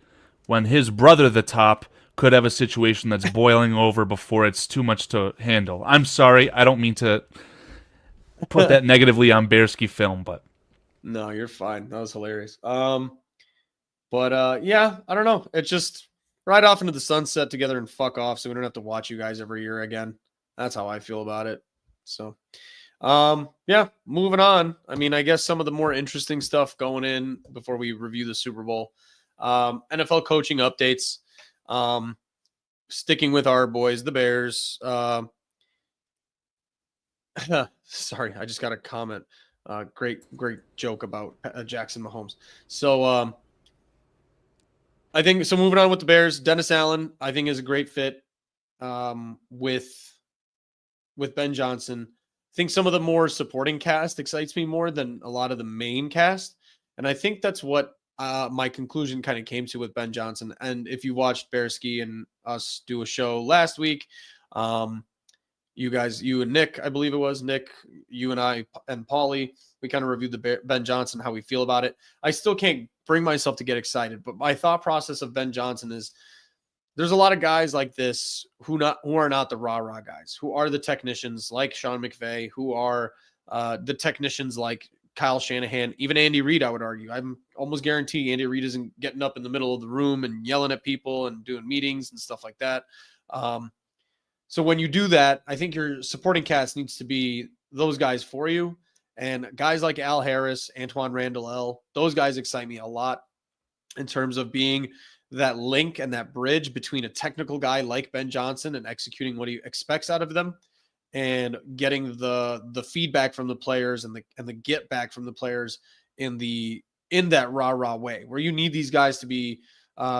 Speaker 2: when his brother, the top, could have a situation that's boiling over before it's too much to handle. I'm sorry. I don't mean to put that negatively on Bearski film, but.
Speaker 1: No, you're fine. That was hilarious. But yeah, I don't know. It's just ride off into the sunset together and fuck off so we don't have to watch you guys every year again. That's how I feel about it. So, yeah, moving on. I mean, I guess some of the more interesting stuff going in before we review the Super Bowl. NFL coaching updates. Sticking with our boys, the Bears. Sorry, I just got a comment. Great joke about Jackson Mahomes. So, I think so. Moving on with the Bears, Dennis Allen, I think, is a great fit with Ben Johnson. I think some of the more supporting cast excites me more than a lot of the main cast, and I think that's what my conclusion kind of came to with Ben Johnson. And if you watched Bearski and us do a show last week, you and Nick, I believe it was Nick, you and I and Paulie, we kind of reviewed the Ben Johnson, how we feel about it. I still can't bring myself to get excited, but my thought process of Ben Johnson is there's a lot of guys like this who are not the rah-rah guys, who are the technicians like Sean McVay, who are the technicians like Kyle Shanahan, even Andy Reid, I would argue. I'm almost guarantee Andy Reid isn't getting up in the middle of the room and yelling at people and doing meetings and stuff like that. So when you do that, I think your supporting cast needs to be those guys for you. And guys like Al Harris, Antoine Randall, those guys excite me a lot in terms of being that link and that bridge between a technical guy like Ben Johnson and executing what he expects out of them and getting the feedback from the players and the get back from the players in that rah-rah way where you need these guys to be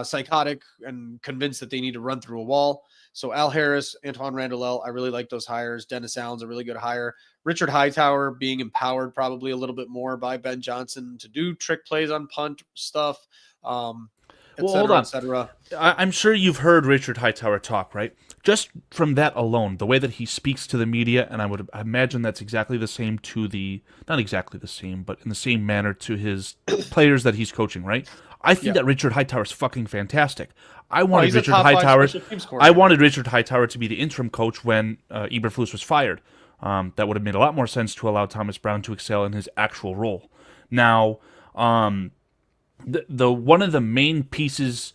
Speaker 1: psychotic and convinced that they need to run through a wall. So Al Harris, Antoine Randall, I really like those hires. Dennis Allen's a really good hire. Richard Hightower being empowered probably a little bit more by Ben Johnson to do trick plays on punt stuff, et cetera.
Speaker 2: I'm sure you've heard Richard Hightower talk, right? Just from that alone, the way that he speaks to the media, and I would imagine that's exactly the same not exactly the same, but in the same manner to his players that he's coaching, right? I think that Richard Hightower is fucking fantastic. I wanted Richard Hightower to be the interim coach when Eberflus was fired. That would have made a lot more sense to allow Thomas Brown to excel in his actual role. Now, the one of the main pieces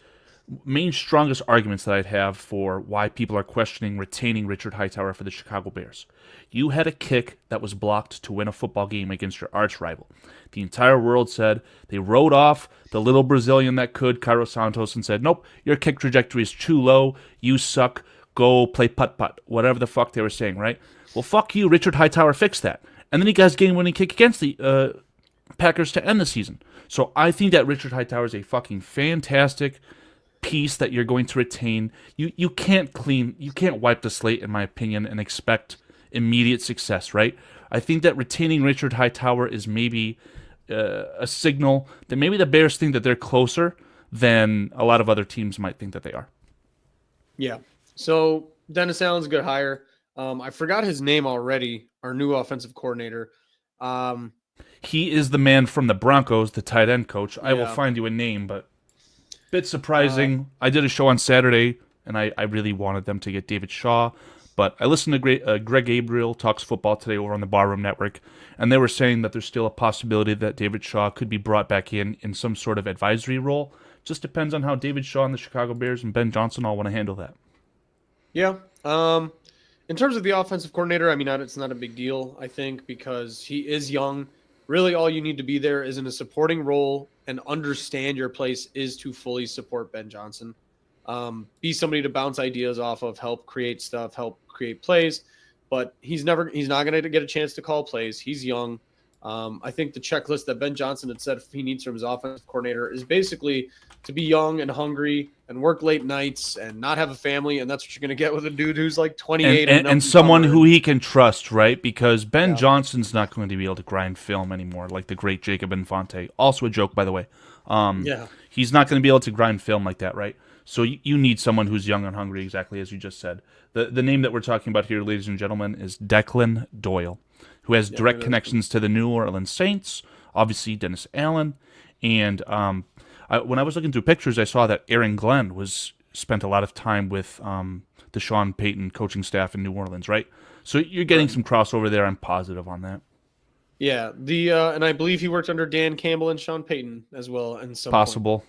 Speaker 2: main strongest arguments that I'd have for why people are questioning retaining Richard Hightower for the Chicago Bears. You had a kick that was blocked to win a football game against your arch rival. The entire world said they wrote off the little Brazilian that could, Cairo Santos, and said, nope, your kick trajectory is too low, you suck, go play putt-putt, whatever the fuck they were saying, right? Well, fuck you, Richard Hightower fixed that. And then he got his game-winning kick against the Packers to end the season. So I think that Richard Hightower is a fucking fantastic piece that you're going to retain. You can't wipe the slate, in my opinion, and expect immediate success, right? I think that retaining Richard Hightower is maybe a signal that maybe the Bears think that they're closer than a lot of other teams might think that they are.
Speaker 1: Yeah. So Dennis Allen's a good hire. I forgot his name already, our new offensive coordinator.
Speaker 2: He is the man from the Broncos, the tight end coach. I will find you a name, but bit surprising. I did a show on Saturday, and I really wanted them to get David Shaw, but I listened to Greg Gabriel Talks Football today over on the Barroom Network, and they were saying that there's still a possibility that David Shaw could be brought back in some sort of advisory role. Just depends on how David Shaw and the Chicago Bears and Ben Johnson all want to handle that.
Speaker 1: Yeah. In terms of the offensive coordinator, I mean, it's not a big deal, I think, because he is young. Really, all you need to be there is in a supporting role and understand your place is to fully support Ben Johnson. Be somebody to bounce ideas off of, help create stuff, help create plays. But he's not going to get a chance to call plays. He's young. I think the checklist that Ben Johnson had said he needs from his offensive coordinator is basically to be young and hungry and work late nights and not have a family. And that's what you're going to get with a dude who's like 28.
Speaker 2: And someone who he can trust, right? Because Ben Johnson's not going to be able to grind film anymore, like the great Jacob Infante. Also a joke, by the way. He's not going to be able to grind film like that, right? So you need someone who's young and hungry, exactly as you just said. The name that we're talking about here, ladies and gentlemen, is Declan Doyle, who has direct connections to the New Orleans Saints, obviously Dennis Allen. And when I was looking through pictures, I saw that Aaron Glenn spent a lot of time with the Sean Payton coaching staff in New Orleans, right? So you're getting some crossover there. I'm positive on that.
Speaker 1: Yeah, and I believe he worked under Dan Campbell and Sean Payton as well. And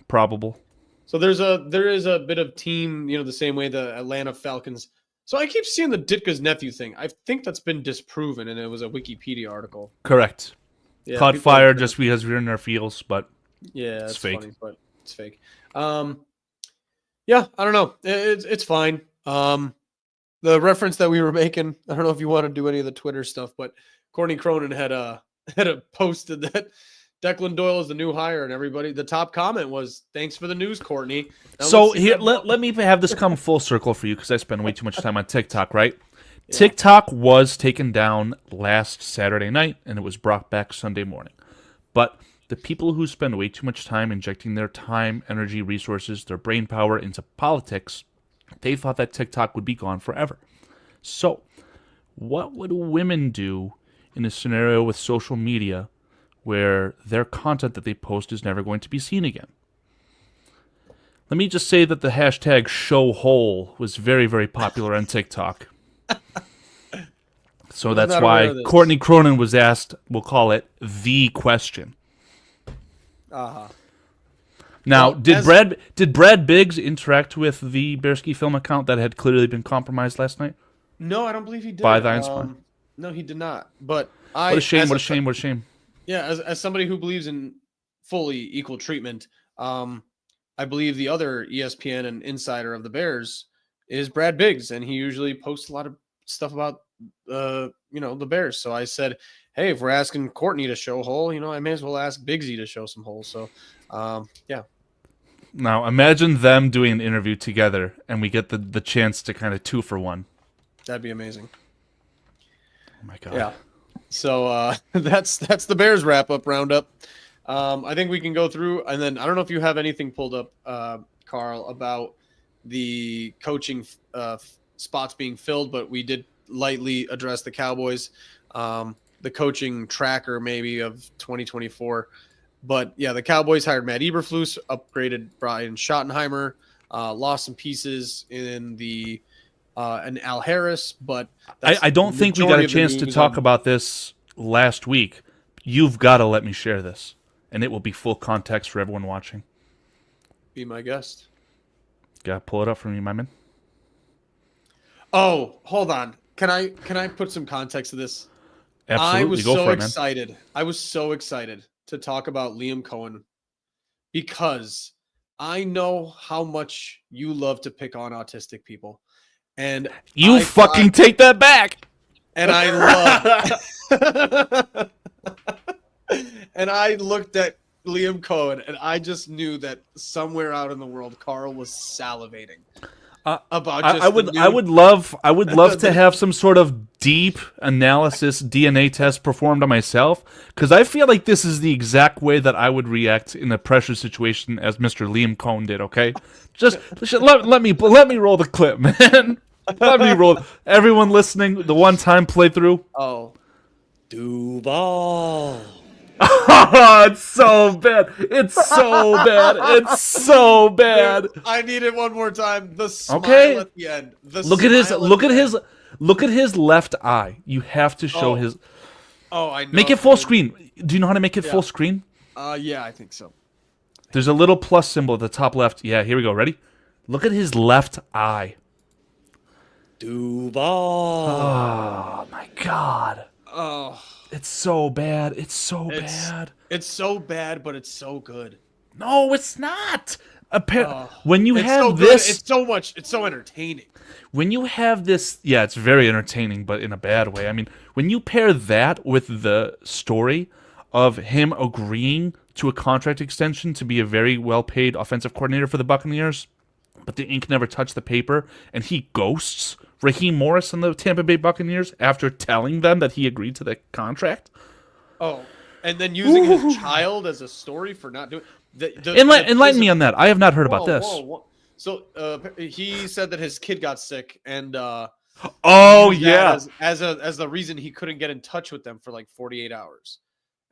Speaker 2: probable.
Speaker 1: So there is a bit of team, the same way the Atlanta Falcons. So I keep seeing the Ditka's nephew thing. I think that's been disproven, and it was a Wikipedia article.
Speaker 2: Correct. Yeah, caught fire just because we're in our feels, but it's fake.
Speaker 1: Funny, but it's fake. Yeah, I don't know. It's fine. The reference that we were making, I don't know if you want to do any of the Twitter stuff, but Courtney Cronin had posted that Declan Doyle is the new hire, and everybody, the top comment was, "Thanks for the news, Courtney." Now
Speaker 2: so here, let me have this come full circle for you, because I spend way too much time on TikTok, right? Yeah. TikTok was taken down last Saturday night, and it was brought back Sunday morning. But the people who spend way too much time injecting their time, energy, resources, their brain power into politics, they thought that TikTok would be gone forever. So, what would women do in a scenario with social media where their content that they post is never going to be seen again? Let me just say that the hashtag #showhole was very, very popular on TikTok. So that's why Courtney Cronin was asked, we'll call it the question.
Speaker 1: Uh-huh.
Speaker 2: Now, did Brad Biggs interact with the Bearski Film account that had clearly been compromised last night?
Speaker 1: No, I don't believe he did.
Speaker 2: By the Einstein?
Speaker 1: No, he did not. But
Speaker 2: what a shame.
Speaker 1: Yeah, as somebody who believes in fully equal treatment, I believe the other ESPN and insider of the Bears is Brad Biggs, and he usually posts a lot of stuff about the Bears. So I said, hey, if we're asking Courtney to show hole, I may as well ask Biggsy to show some holes. So yeah.
Speaker 2: Now imagine them doing an interview together, and we get the chance to kind of 2-for-1.
Speaker 1: That'd be amazing.
Speaker 2: Oh my God.
Speaker 1: Yeah. So that's the Bears wrap-up roundup. I think we can go through, and then I don't know if you have anything pulled up, Carl, about the coaching spots being filled, but we did lightly address the Cowboys, the coaching tracker maybe of 2024. But yeah, the Cowboys hired Matt Eberflus, upgraded Brian Schottenheimer, lost some pieces in the and Al Harris, but
Speaker 2: I don't think we got a chance to talk about this last week. You've got to let me share this, and it will be full context for everyone watching.
Speaker 1: Be my guest.
Speaker 2: Gotta pull it up for me, my man.
Speaker 1: Oh, hold on. Can I put some context to this?
Speaker 2: Absolutely,
Speaker 1: I was
Speaker 2: go
Speaker 1: so
Speaker 2: for it, man.
Speaker 1: excited. I was so excited to talk about Liam Cohen because I know how much you love to pick on autistic people. And
Speaker 2: You fucking take that back.
Speaker 1: I love and I looked at Liam Cohen and I just knew that somewhere out in the world Carl was salivating about just
Speaker 2: I would love to have some sort of deep analysis DNA test performed on myself, because I feel like this is the exact way that I would react in a pressure situation as Mr. Liam Cohen did. Okay, just let me roll the clip, man. Let me roll. Everyone listening, the one time playthrough.
Speaker 1: Oh, Duval.
Speaker 2: Oh, it's so bad. It's so bad. It's so bad.
Speaker 1: Dude, I need it one more time. The smile at the end.
Speaker 2: Look at his left eye. You have to show his.
Speaker 1: Oh, I know.
Speaker 2: Make it full screen. Do you know how to make it full screen?
Speaker 1: Yeah, I think so.
Speaker 2: There's a little plus symbol at the top left. Yeah, here we go. Ready? Look at his left eye.
Speaker 1: Duval.
Speaker 2: Oh my God.
Speaker 1: Oh.
Speaker 2: It's so bad. It's so bad.
Speaker 1: It's so bad, but it's so good.
Speaker 2: No, it's not. When you
Speaker 1: it's
Speaker 2: have
Speaker 1: so
Speaker 2: this,
Speaker 1: it's so entertaining.
Speaker 2: When you have this, yeah, it's very entertaining, but in a bad way. I mean, when you pair that with the story of him agreeing to a contract extension to be a very well-paid offensive coordinator for the Buccaneers, but the ink never touched the paper, and he ghosts Raheem Morris and the Tampa Bay Buccaneers after telling them that he agreed to the contract.
Speaker 1: Oh, and then using his child as a story for not doing.
Speaker 2: Enlighten me on that. I have not heard about this.
Speaker 1: Whoa. So he said that his kid got sick, and
Speaker 2: oh yeah,
Speaker 1: as the reason he couldn't get in touch with them for like 48 hours.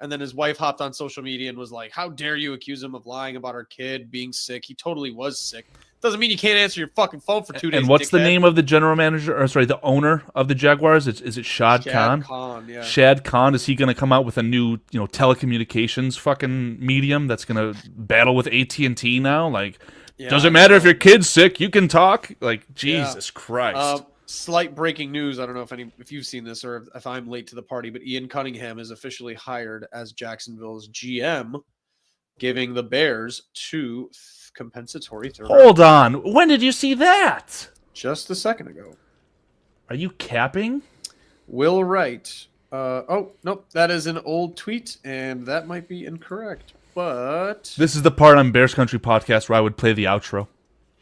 Speaker 1: And then his wife hopped on social media and was like, "How dare you accuse him of lying about our kid being sick? He totally was sick. Doesn't mean you can't answer your fucking phone for 2 days."
Speaker 2: And what's
Speaker 1: dickhead.
Speaker 2: The name of the general manager, or sorry, the owner of the Jaguars? Is it Shad Khan?
Speaker 1: Yeah.
Speaker 2: Shad Khan, is he going to come out with a new, telecommunications fucking medium that's going to battle with AT&T now? Like, doesn't matter if your kid's sick, you can talk. Like, Jesus Christ.
Speaker 1: Slight breaking news. I don't know if you've seen this or if I'm late to the party, but Ian Cunningham is officially hired as Jacksonville's GM, giving the Bears 2 compensatory third.
Speaker 2: Hold on. When did you see that?
Speaker 1: Just a second ago.
Speaker 2: Are you capping?
Speaker 1: Will Wright. Oh, nope. That is an old tweet, and that might be incorrect. But
Speaker 2: this is the part on Bears Country Podcast where I would play the outro.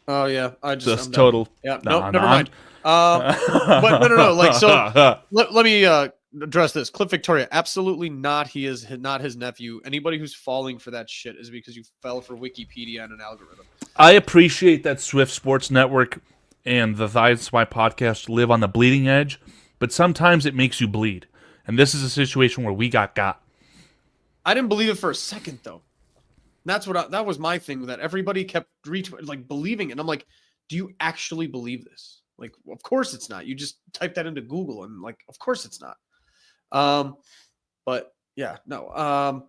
Speaker 1: Oh, yeah.
Speaker 2: I'm total.
Speaker 1: Yeah, no, never mind. But no. Like, so let me address this. Cliff Victoria, absolutely not. He is not his nephew. Anybody who's falling for that shit is because you fell for Wikipedia and an algorithm.
Speaker 2: I appreciate that Swift Sports Network and the That's My Podcast live on the bleeding edge, but sometimes it makes you bleed. And this is a situation where we got.
Speaker 1: I didn't believe it for a second, though. That's that was my thing, that everybody kept believing it. And I'm like, do you actually believe this? Like, of course it's not. You just type that into Google and like, of course it's not. But yeah, no.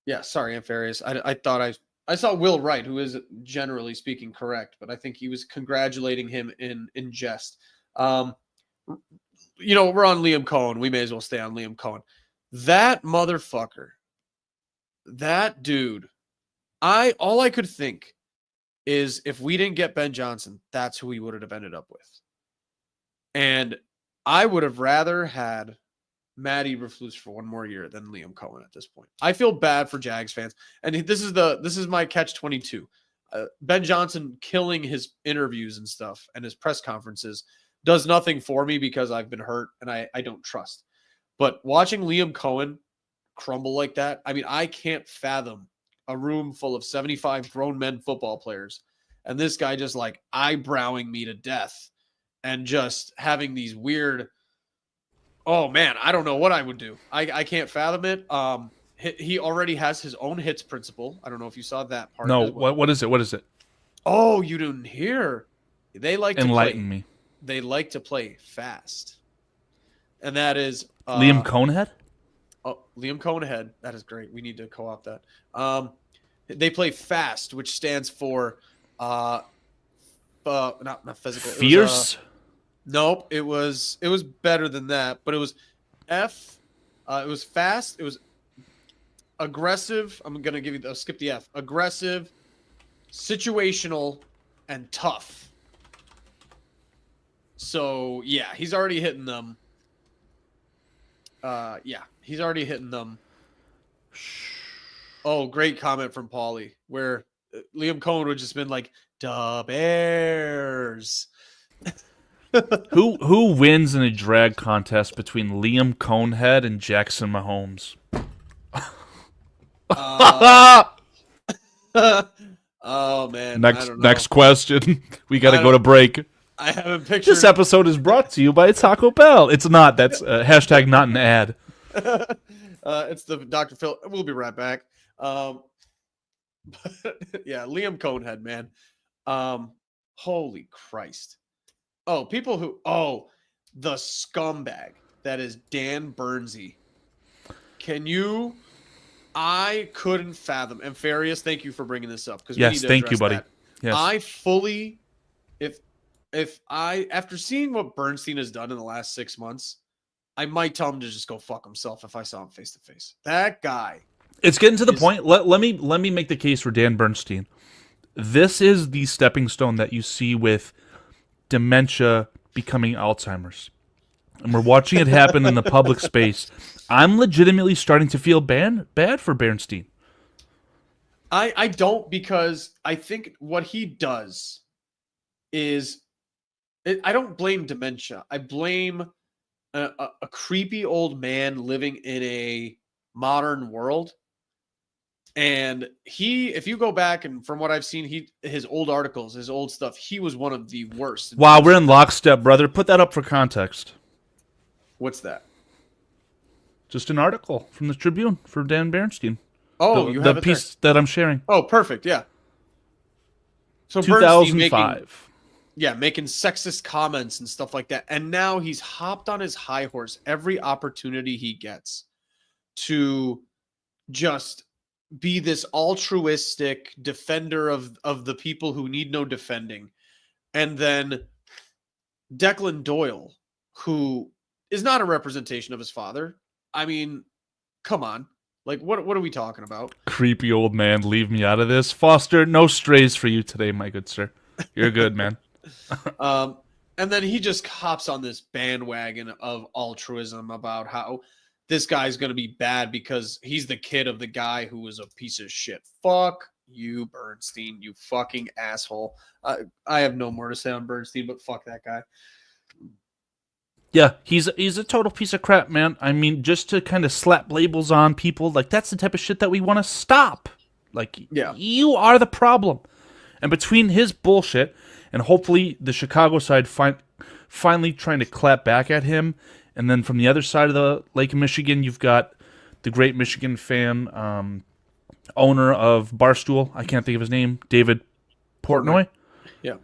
Speaker 1: Yeah, sorry, Ampharius. I thought I saw Will Wright, who is generally speaking correct, but I think he was congratulating him in jest. We're on Liam Cohen. We may as well stay on Liam Cohen. That motherfucker, that dude, all I could think is if we didn't get Ben Johnson, that's who we would have ended up with. And I would have rather had Matt Eberflus for one more year than Liam Cohen at this point. I feel bad for Jags fans. And this is my catch-22. Ben Johnson killing his interviews and stuff and his press conferences does nothing for me because I've been hurt and I don't trust. But watching Liam Cohen crumble like that, I mean, I can't fathom a room full of 75 grown men football players and this guy just like eyebrowing me to death and just having these weird, oh man, I don't know what I would do. I can't fathom it. He already has his own hits principle. I don't know if you saw that part.
Speaker 2: No, what is it? What is it?
Speaker 1: Oh, you didn't hear. They like to
Speaker 2: enlighten me.
Speaker 1: They like to play fast. And that is
Speaker 2: Liam Conehead?
Speaker 1: Oh, Liam Conehead. That is great. We need to co-opt that. They play fast, which stands for not physical.
Speaker 2: Fierce?
Speaker 1: Nope. It was better than that, but it was F. It was fast. It was aggressive. I'm gonna give you skip the F. Aggressive, situational, and tough. So yeah, he's already hitting them. He's already hitting them. Oh, great comment from Paulie, where Liam Cohen would just been like, "Da Bears."
Speaker 2: Who wins in a drag contest between Liam Conehead and Jackson Mahomes?
Speaker 1: Oh man! I don't know.
Speaker 2: Next question. We got to go to break.
Speaker 1: I haven't pictured.
Speaker 2: This episode is brought to you by Taco Bell. It's not. That's hashtag not an ad.
Speaker 1: It's the Dr. Phil. We'll be right back. But yeah, Liam Conehead, man. Holy Christ. Oh, the scumbag that is Dan Bernsey. I couldn't fathom. And Farius, thank you for bringing this up.
Speaker 2: Yes, thank you, buddy.
Speaker 1: That.
Speaker 2: Yes.
Speaker 1: I fully, after seeing what Bernstein has done in the last 6 months, I might tell him to just go fuck himself if I saw him face to face. That guy.
Speaker 2: It's getting to the point. Let me make the case for Dan Bernstein. This is the stepping stone that you see with dementia becoming Alzheimer's. And we're watching it happen in the public space. I'm legitimately starting to feel bad for Bernstein.
Speaker 1: I don't, because I think what he does is, I don't blame dementia. I blame a creepy old man living in a modern world. And if you go back and from what I've seen, his old articles, his old stuff, he was one of the worst.
Speaker 2: Wow, we're in lockstep, brother. Put that up for context.
Speaker 1: What's that?
Speaker 2: Just an article from the Tribune for Dan Bernstein.
Speaker 1: Oh, you have
Speaker 2: the
Speaker 1: it
Speaker 2: piece
Speaker 1: there.
Speaker 2: that I'm sharing.
Speaker 1: Oh, perfect. Yeah. So
Speaker 2: 2005.
Speaker 1: Making sexist comments and stuff like that. And now he's hopped on his high horse every opportunity he gets to just be this altruistic defender of the people who need no defending. And then Declan Doyle, who is not a representation of his father. I mean, come on. Like, what are we talking about?
Speaker 2: Creepy old man, leave me out of this. Foster, no strays for you today, my good sir. You're good, man.
Speaker 1: And then he just hops on this bandwagon of altruism about how this guy's going to be bad because he's the kid of the guy who was a piece of shit. Fuck you, Bernstein, you fucking asshole. I have no more to say on Bernstein, but fuck that guy.
Speaker 2: Yeah, he's a total piece of crap, man. I mean, just to kind of slap labels on people, like, that's the type of shit that we want to stop. Like, yeah. You are the problem. And between his bullshit and hopefully the Chicago side finally trying to clap back at him, and then from the other side of the Lake Michigan, you've got the great Michigan fan, owner of Barstool, I can't think of his name, David Portnoy.
Speaker 1: Yeah.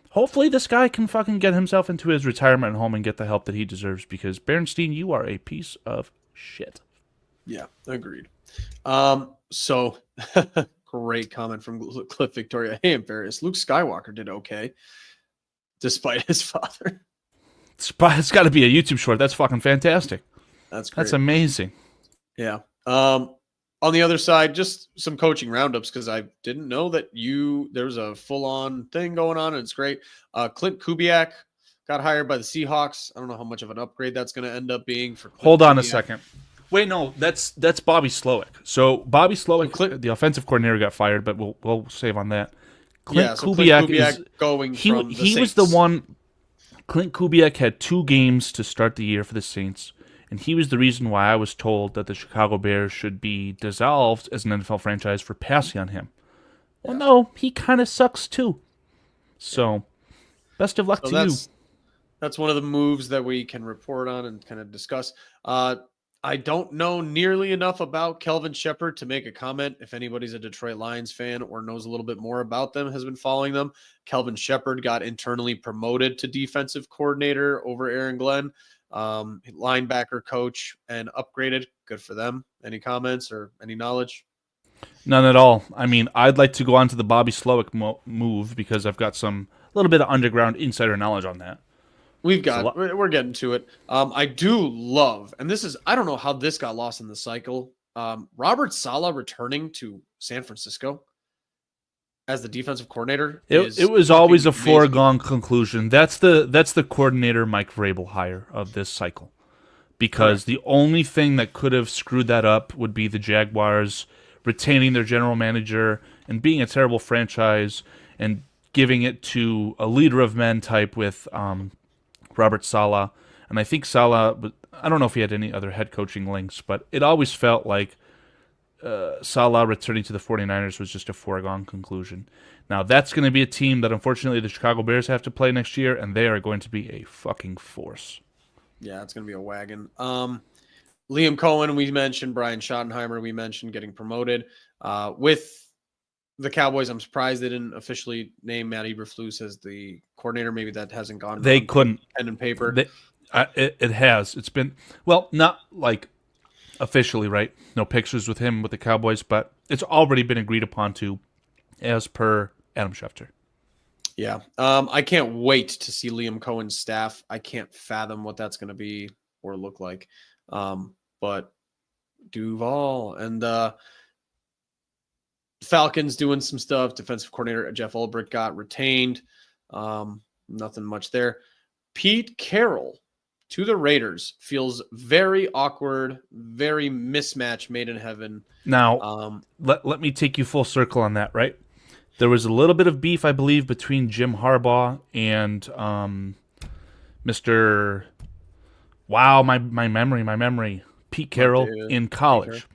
Speaker 2: Hopefully this guy can fucking get himself into his retirement home and get the help that he deserves, because Bernstein, you are a piece of shit.
Speaker 1: Yeah, agreed. So great comment from Cliff Victoria. Hey, Embarrassed. Luke Skywalker did okay, despite his father.
Speaker 2: It's got to be a YouTube short. That's fucking fantastic.
Speaker 1: That's great.
Speaker 2: That's amazing.
Speaker 1: Yeah. On the other side, just some coaching roundups, because I didn't know that there's a full-on thing going on, and it's great. Clint Kubiak got hired by the Seahawks. I don't know how much of an upgrade that's going to end up being for Clint
Speaker 2: Hold on
Speaker 1: Kubiak.
Speaker 2: a second. Wait, no, that's Bobby Slowick. So Bobby Slowick, the offensive coordinator, got fired, but we'll save on that. Clint Kubiak is
Speaker 1: going from the Saints.
Speaker 2: He was the one. Clint Kubiak had 2 games to start the year for the Saints, and he was the reason why I was told that the Chicago Bears should be dissolved as an NFL franchise for passing on him. Well, no, he kind of sucks too. So, best of luck to you.
Speaker 1: That's one of the moves that we can report on and kind of discuss. I don't know nearly enough about Kelvin Shepard to make a comment. If anybody's a Detroit Lions fan or knows a little bit more about them, has been following them, Kelvin Shepard got internally promoted to defensive coordinator over Aaron Glenn, linebacker coach, and upgraded. Good for them. Any comments or any knowledge?
Speaker 2: None at all. I mean, I'd like to go on to the Bobby Slowick move because I've got some little bit of underground insider knowledge on that.
Speaker 1: We're getting to it. I do love, and this is, I don't know how this got lost in the cycle. Robert Saleh returning to San Francisco as the defensive coordinator
Speaker 2: It was always a foregone conclusion. That's the coordinator Mike Vrabel hire of this cycle, because the only thing that could have screwed that up would be the Jaguars retaining their general manager and being a terrible franchise and giving it to a leader of men type with Robert Saleh. And I think Saleh, I don't know if he had any other head coaching links, but it always felt like Saleh returning to the 49ers was just a foregone conclusion. Now, that's going to be a team that, unfortunately, the Chicago Bears have to play next year, and they are going to be a fucking force.
Speaker 1: Yeah, it's going to be a wagon. Liam Cohen, we mentioned. Brian Schottenheimer, we mentioned getting promoted. With the Cowboys, I'm surprised they didn't officially name Matt Eberflus as the coordinator. Maybe that hasn't gone.
Speaker 2: They couldn't.
Speaker 1: Pen and paper.
Speaker 2: It has. It's been, well, not like officially, right? No pictures with him with the Cowboys, but it's already been agreed upon to, as per Adam Schefter.
Speaker 1: Yeah. I can't wait to see Liam Cohen's staff. I can't fathom what that's going to be or look like. But Duval and Falcons doing some stuff. Defensive coordinator Jeff Ulbrich got retained. Nothing much there. Pete Carroll to the Raiders feels very awkward, very mismatch made in heaven.
Speaker 2: Now, let me take you full circle on that, right? There was a little bit of beef, I believe, between Jim Harbaugh and Mr. Wow, my memory. Pete Carroll in college.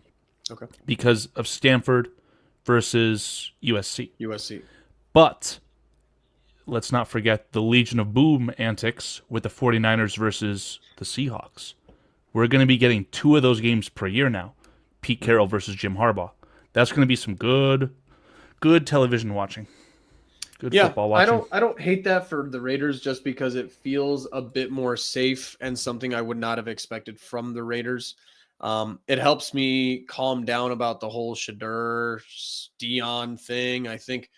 Speaker 1: Okay.
Speaker 2: Because of Stanford versus USC. But let's not forget the Legion of Boom antics with the 49ers versus the Seahawks. We're going to be getting 2 of those games per year now. Pete Carroll versus Jim Harbaugh. That's going to be some good television watching. Good football watching.
Speaker 1: I don't hate that for the Raiders just because it feels a bit more safe and something I would not have expected from the Raiders. It helps me calm down about the whole Shedeur Dion thing. I think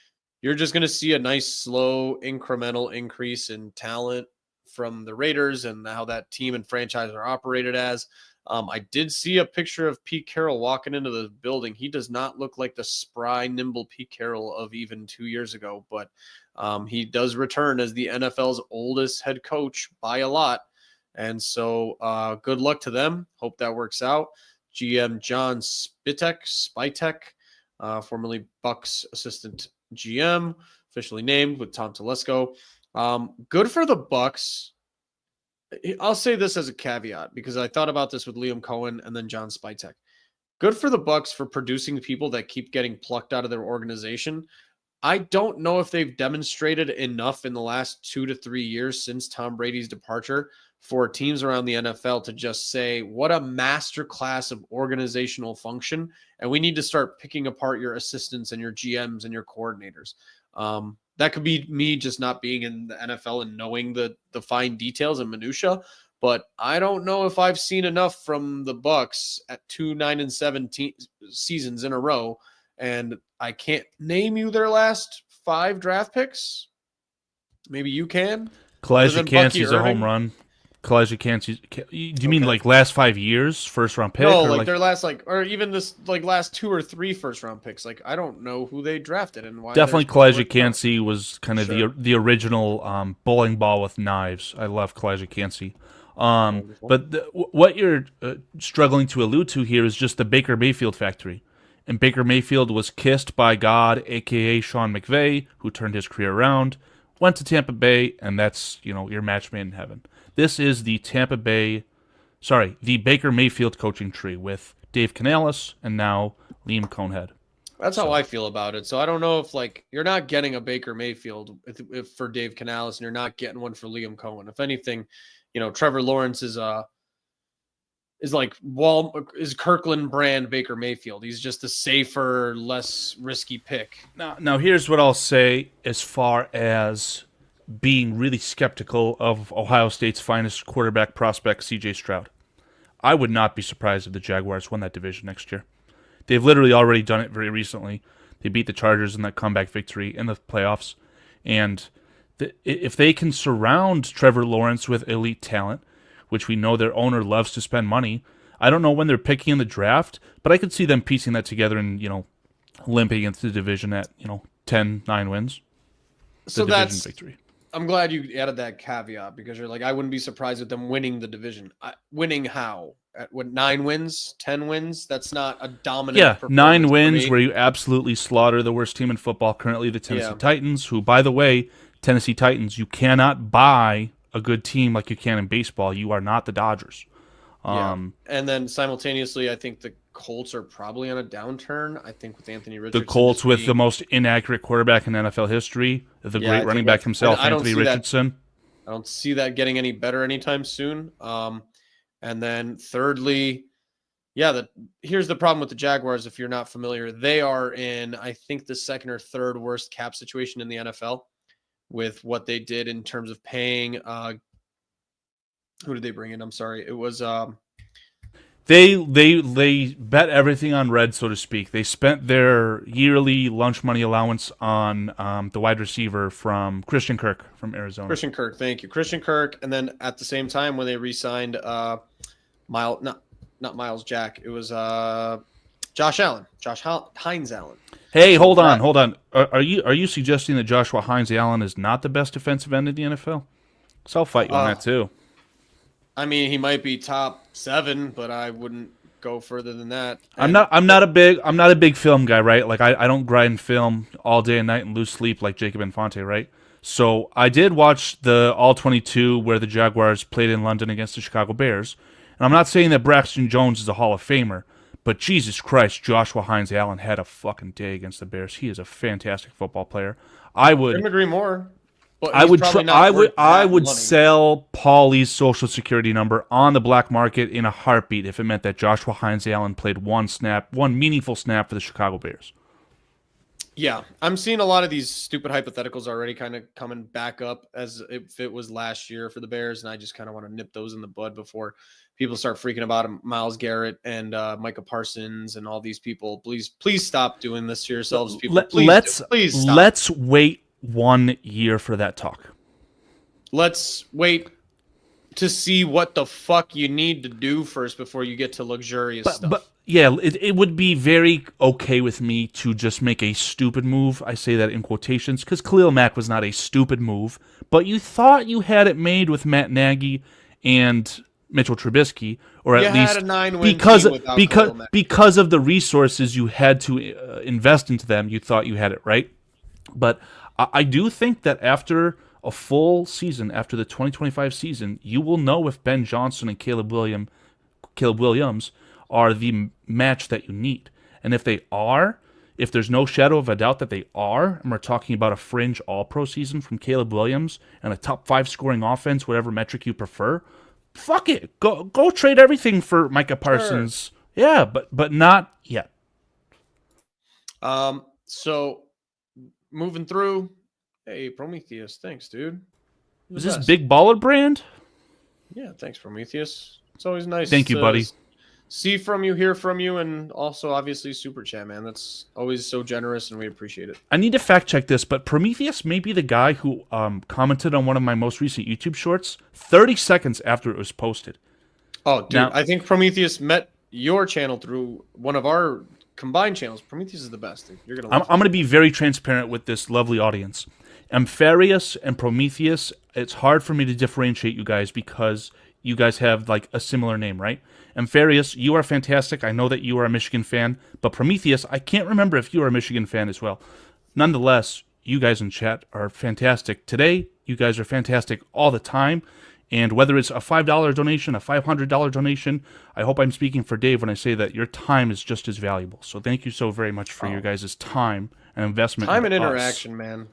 Speaker 1: you're just going to see a nice, slow, incremental increase in talent from the Raiders and how that team and franchise are operated as. I did see a picture of Pete Carroll walking into the building. He does not look like the spry, nimble Pete Carroll of even 2 years ago, but he does return as the NFL's oldest head coach by a lot. And so good luck to them. Hope that works out. GM John Spytek, formerly Bucks assistant GM, officially named with Tom Telesco. Good for the Bucks. I'll say this as a caveat because I thought about this with Liam Cohen and then John Spytek. Good for the Bucks for producing people that keep getting plucked out of their organization. I don't know if they've demonstrated enough in the last 2 to 3 years since Tom Brady's departure for teams around the NFL to just say, what a masterclass of organizational function. And we need to start picking apart your assistants and your GMs and your coordinators. That could be me just not being in the NFL and knowing the fine details and minutia, but I don't know if I've seen enough from the Bucks at 2-9-7 seasons in a row, and I can't name you their last 5 draft picks. Maybe you can.
Speaker 2: Kalijah Kancey's a home run. Kalijah Kancey. Do you mean like last 5 years, first round pick?
Speaker 1: No, like their last or even this last 2 or 3 first round picks. Like I don't know who they drafted and why.
Speaker 2: Definitely Kalijah Kancey was kind of the original bowling ball with knives. I love Kalijah Kancey. But what you're struggling to allude to here is just the Baker Mayfield factory. And Baker Mayfield was kissed by God, a.k.a. Sean McVay, who turned his career around, went to Tampa Bay, and that's, your match made in heaven. This is the Baker Mayfield coaching tree with Dave Canales and now Liam Conehead.
Speaker 1: That's how I feel about it. So I don't know if you're not getting a Baker Mayfield if for Dave Canales and you're not getting one for Liam Cohen. If anything, Trevor Lawrence is Kirkland brand Baker Mayfield. He's just a safer, less risky pick.
Speaker 2: Now here's what I'll say as far as being really skeptical of Ohio State's finest quarterback prospect, C.J. Stroud. I would not be surprised if the Jaguars won that division next year. They've literally already done it very recently. They beat the Chargers in that comeback victory in the playoffs. And If they can surround Trevor Lawrence with elite talent, which we know their owner loves to spend money, I don't know when they're picking in the draft, but I could see them piecing that together and, limping into the division at, 10-9 wins.
Speaker 1: So
Speaker 2: division victory.
Speaker 1: I'm glad you added that caveat because you're like, I wouldn't be surprised with them winning the division. Winning how? At what, 9 wins, 10 wins? That's not a dominant performance
Speaker 2: 9
Speaker 1: for
Speaker 2: wins
Speaker 1: me.
Speaker 2: where you absolutely slaughter the worst team in football, currently the Tennessee Titans, who, by the way, Tennessee Titans, you cannot buy a good team like you can in baseball. You are not the Dodgers.
Speaker 1: And then simultaneously, I think the Colts are probably on a downturn. I think with Anthony Richardson.
Speaker 2: The Colts with the most inaccurate quarterback in NFL history, the great running back himself, Anthony Richardson.
Speaker 1: I don't see that getting any better anytime soon. And then thirdly, here's the problem with the Jaguars. If you're not familiar, they are in, I think, the second or third worst cap situation in the NFL with what they did in terms of paying. Who did they bring in? I'm sorry. It was
Speaker 2: They bet everything on red, so to speak. They spent their yearly lunch money allowance on the wide receiver from Christian Kirk from Arizona.
Speaker 1: Christian Kirk, thank you, Christian Kirk. And then at the same time, when they re-signed not Miles Jack, it was Josh Hines Allen.
Speaker 2: Hey, hold on. Are you suggesting that Joshua Hines Allen is not the best defensive end in the NFL? Because I'll fight you on that too.
Speaker 1: I mean, he might be top 7, but I wouldn't go further than that.
Speaker 2: I'm not a big film guy, right? Like I don't grind film all day and night and lose sleep like Jacob Infante, right? So I did watch the All-22 where the Jaguars played in London against the Chicago Bears. And I'm not saying that Braxton Jones is a Hall of Famer, but Jesus Christ, Joshua Hines Allen had a fucking day against the Bears. He is a fantastic football player. I couldn't
Speaker 1: agree more. But
Speaker 2: I would sell Paulie's social security number on the black market in a heartbeat if it meant that Joshua Hines Allen played one meaningful snap for the Chicago Bears.
Speaker 1: Yeah, I'm seeing a lot of these stupid hypotheticals already kind of coming back up as if it was last year for the Bears, and I just kind of want to nip those in the bud before people start freaking about Myles Garrett and Micah Parsons and all these people. Please stop doing this to yourselves, people. Please stop.
Speaker 2: Let's wait 1 year for that talk.
Speaker 1: Let's wait to see what the fuck you need to do first before you get to luxurious stuff.
Speaker 2: But yeah, it would be very okay with me to just make a stupid move. I say that in quotations because Khalil Mack was not a stupid move, but you thought you had it made with Matt Nagy and Mitchell Trubisky, or at least because of the resources you had to invest into them, you thought you had it right. But I do think that after a full season, after the 2025 season, you will know if Ben Johnson and Caleb Williams are the match that you need. And if they are, if there's no shadow of a doubt that they are, and we're talking about a fringe all-pro season from Caleb Williams and a top 5 scoring offense, whatever metric you prefer, fuck it. Go trade everything for Micah Parsons. Sure. Yeah, but not yet.
Speaker 1: So moving through, hey Prometheus, thanks, dude.
Speaker 2: Is this Big Baller Brand?
Speaker 1: Yeah, thanks, Prometheus. It's always nice.
Speaker 2: Thank you, buddy.
Speaker 1: See from you, hear from you, and also obviously super chat, man. That's always so generous, and we appreciate it.
Speaker 2: I need to fact check this, but Prometheus may be the guy who commented on one of my most recent YouTube shorts 30 seconds after it was posted.
Speaker 1: Oh, dude, now, I think Prometheus met your channel through one of our combined channels. Prometheus is the best, dude. You're gonna.
Speaker 2: I'm gonna be very transparent with this lovely audience. Ampharius and Prometheus. It's hard for me to differentiate you guys because you guys have like a similar name, right? Ampharius, you are fantastic. I know that you are a Michigan fan, but Prometheus, I can't remember if you are a Michigan fan as well. Nonetheless, you guys in chat are fantastic. Today, you guys are fantastic all the time. And whether it's a $5 donation, a $500 donation, I hope I'm speaking for Dave when I say that your time is just as valuable. So thank you so very much for your guys' time and investment.
Speaker 1: Time and interaction, man.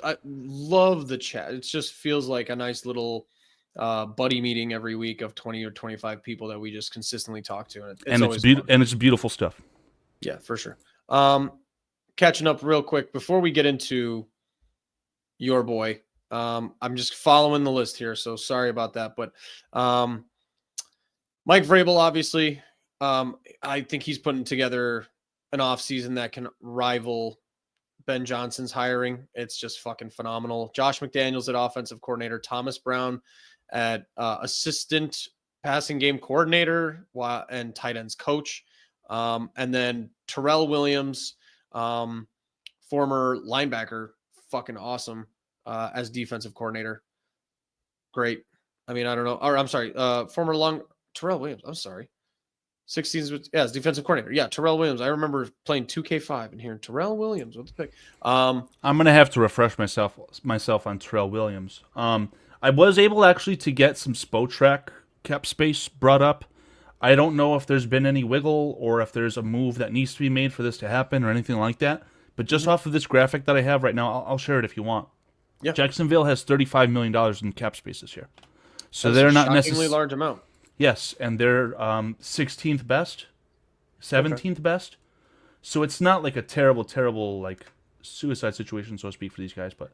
Speaker 1: I love the chat. It just feels like a nice little buddy meeting every week of 20 or 25 people that we just consistently talk to. And
Speaker 2: it's beautiful stuff.
Speaker 1: Yeah, for sure. Catching up real quick before we get into your boy. I'm just following the list here, so sorry about that. But Mike Vrabel, obviously, I think he's putting together an offseason that can rival Ben Johnson's hiring. It's just fucking phenomenal. Josh McDaniels at offensive coordinator, Thomas Brown at assistant passing game coordinator and tight ends coach. And then Terrell Williams, former linebacker, fucking awesome, as defensive coordinator. Great. I mean, I don't know. Or I'm sorry, Terrell Williams. I'm sorry. 16s, as defensive coordinator. Yeah, Terrell Williams. I remember playing 2K5 and hearing Terrell Williams. What the pick?
Speaker 2: I'm gonna have to refresh myself on Terrell Williams. I was able actually to get some Spotrac cap space brought up. I don't know if there's been any wiggle or if there's a move that needs to be made for this to happen or anything like that. But just off of this graphic that I have right now, I'll share it if you want.
Speaker 1: Yeah.
Speaker 2: Jacksonville has $35 million in cap space this year. So
Speaker 1: That's
Speaker 2: they're not
Speaker 1: shockingly
Speaker 2: necessarily
Speaker 1: large amount.
Speaker 2: Yes, and they're 16th best, 17th best. So it's not like a terrible like suicide situation, so to speak, for these guys. But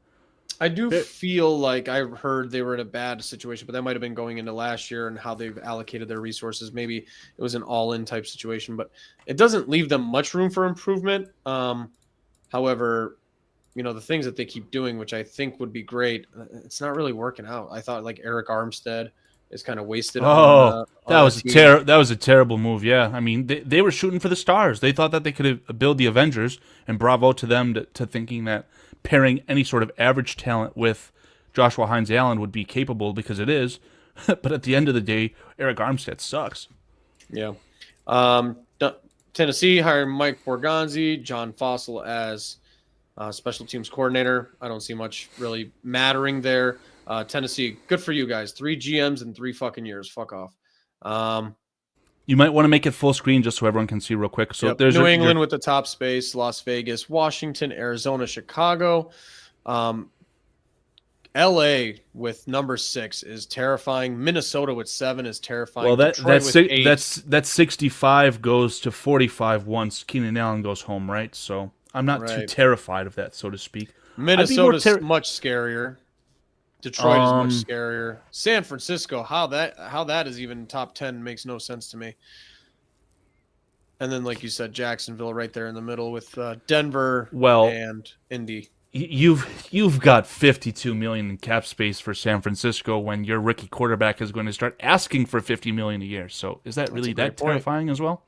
Speaker 1: I do feel like I heard they were in a bad situation, but that might have been going into last year and how they've allocated their resources. Maybe it was an all-in type situation, but it doesn't leave them much room for improvement. However, the things that they keep doing, which I think would be great, it's not really working out. I thought like Eric Armstead is kind of wasted.
Speaker 2: That was a terrible move. Yeah, I mean they were shooting for the stars. They thought that they could build the Avengers, and bravo to them to thinking that pairing any sort of average talent with Joshua Hines-Allen would be capable, because it is. But at the end of the day, Eric Armstead sucks.
Speaker 1: Yeah. Tennessee hired Mike Borgonzi, John Fossil as special teams coordinator. I don't see much really mattering there. Tennessee, good for you guys. 3 GMs in 3 fucking years. Fuck off.
Speaker 2: You might want to make it full screen just so everyone can see real quick. So there's
Speaker 1: New England with the top space, Las Vegas, Washington, Arizona, Chicago. LA with number 6 is terrifying. Minnesota with 7 is terrifying.
Speaker 2: Well, that's 65 goes to 45 once Keenan Allen goes home, right? So I'm not too terrified of that, so to speak.
Speaker 1: Minnesota's much scarier. Detroit is much scarier. San Francisco, how that is even top 10 makes no sense to me. And then, like you said, Jacksonville right there in the middle with Denver and Indy.
Speaker 2: You've got $52 million in cap space for San Francisco when your rookie quarterback is going to start asking for $50 million a year. So is that really that terrifying as well?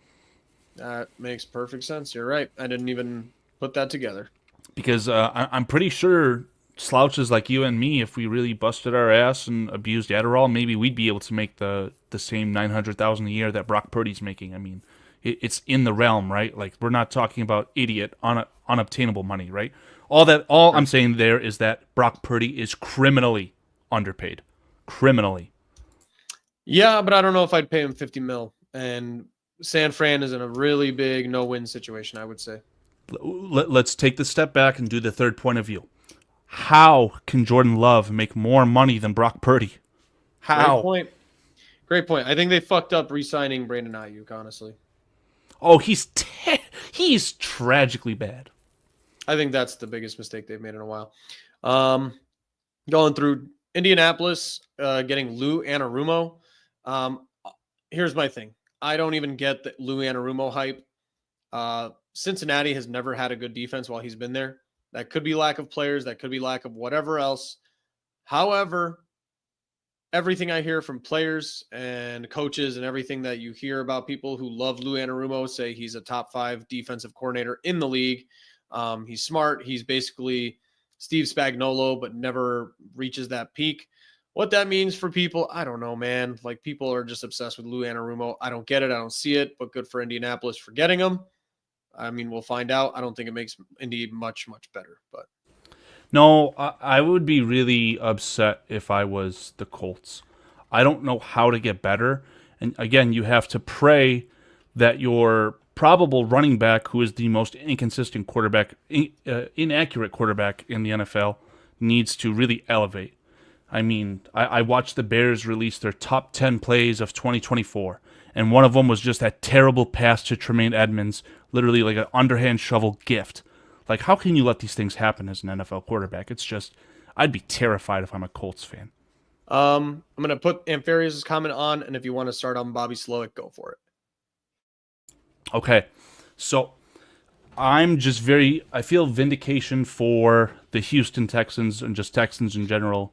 Speaker 1: That makes perfect sense. You're right. I didn't even put that together.
Speaker 2: Because I'm pretty sure slouches like you and me, if we really busted our ass and abused Adderall, maybe we'd be able to make the same $900,000 a year that Brock Purdy's making. I mean, it's in the realm, right? Like, we're not talking about idiot unobtainable money, right? All I'm saying there is that Brock Purdy is criminally underpaid. Criminally.
Speaker 1: Yeah, but I don't know if I'd pay him $50 million. And San Fran is in a really big no-win situation, I would say.
Speaker 2: Let's take the step back and do the third point of view. How can Jordan Love make more money than Brock Purdy? How?
Speaker 1: Great point. I think they fucked up re-signing Brandon Ayuk, honestly.
Speaker 2: Oh, he's tragically bad.
Speaker 1: I think that's the biggest mistake they've made in a while. Going through Indianapolis, getting Lou Anarumo. Here's my thing. I don't even get the Lou Anarumo hype. Cincinnati has never had a good defense while he's been there. That could be lack of players. That could be lack of whatever else. However, everything I hear from players and coaches and everything that you hear about people who love Lou Anarumo say he's a top 5 defensive coordinator in the league. He's smart. He's basically Steve Spagnuolo, but never reaches that peak. What that means for people, I don't know, man. Like, people are just obsessed with Lou Anarumo. I don't get it. I don't see it, but good for Indianapolis for getting him. I mean, we'll find out. I don't think it makes Indy much, much better. But
Speaker 2: no, I would be really upset if I was the Colts. I don't know how to get better. And again, you have to pray that your probable running back, who is the most inconsistent quarterback, inaccurate quarterback in the NFL, needs to really elevate. I mean, I watched the Bears release their top 10 plays of 2024, and one of them was just that terrible pass to Tremaine Edmonds, literally like an underhand shovel gift. Like, how can you let these things happen as an NFL quarterback? It's just, I'd be terrified if I'm a Colts fan.
Speaker 1: I'm going to put Ampharius' comment on, and if you want to start on Bobby Slowick, go for it.
Speaker 2: Okay, so I feel vindication for the Houston Texans and just Texans in general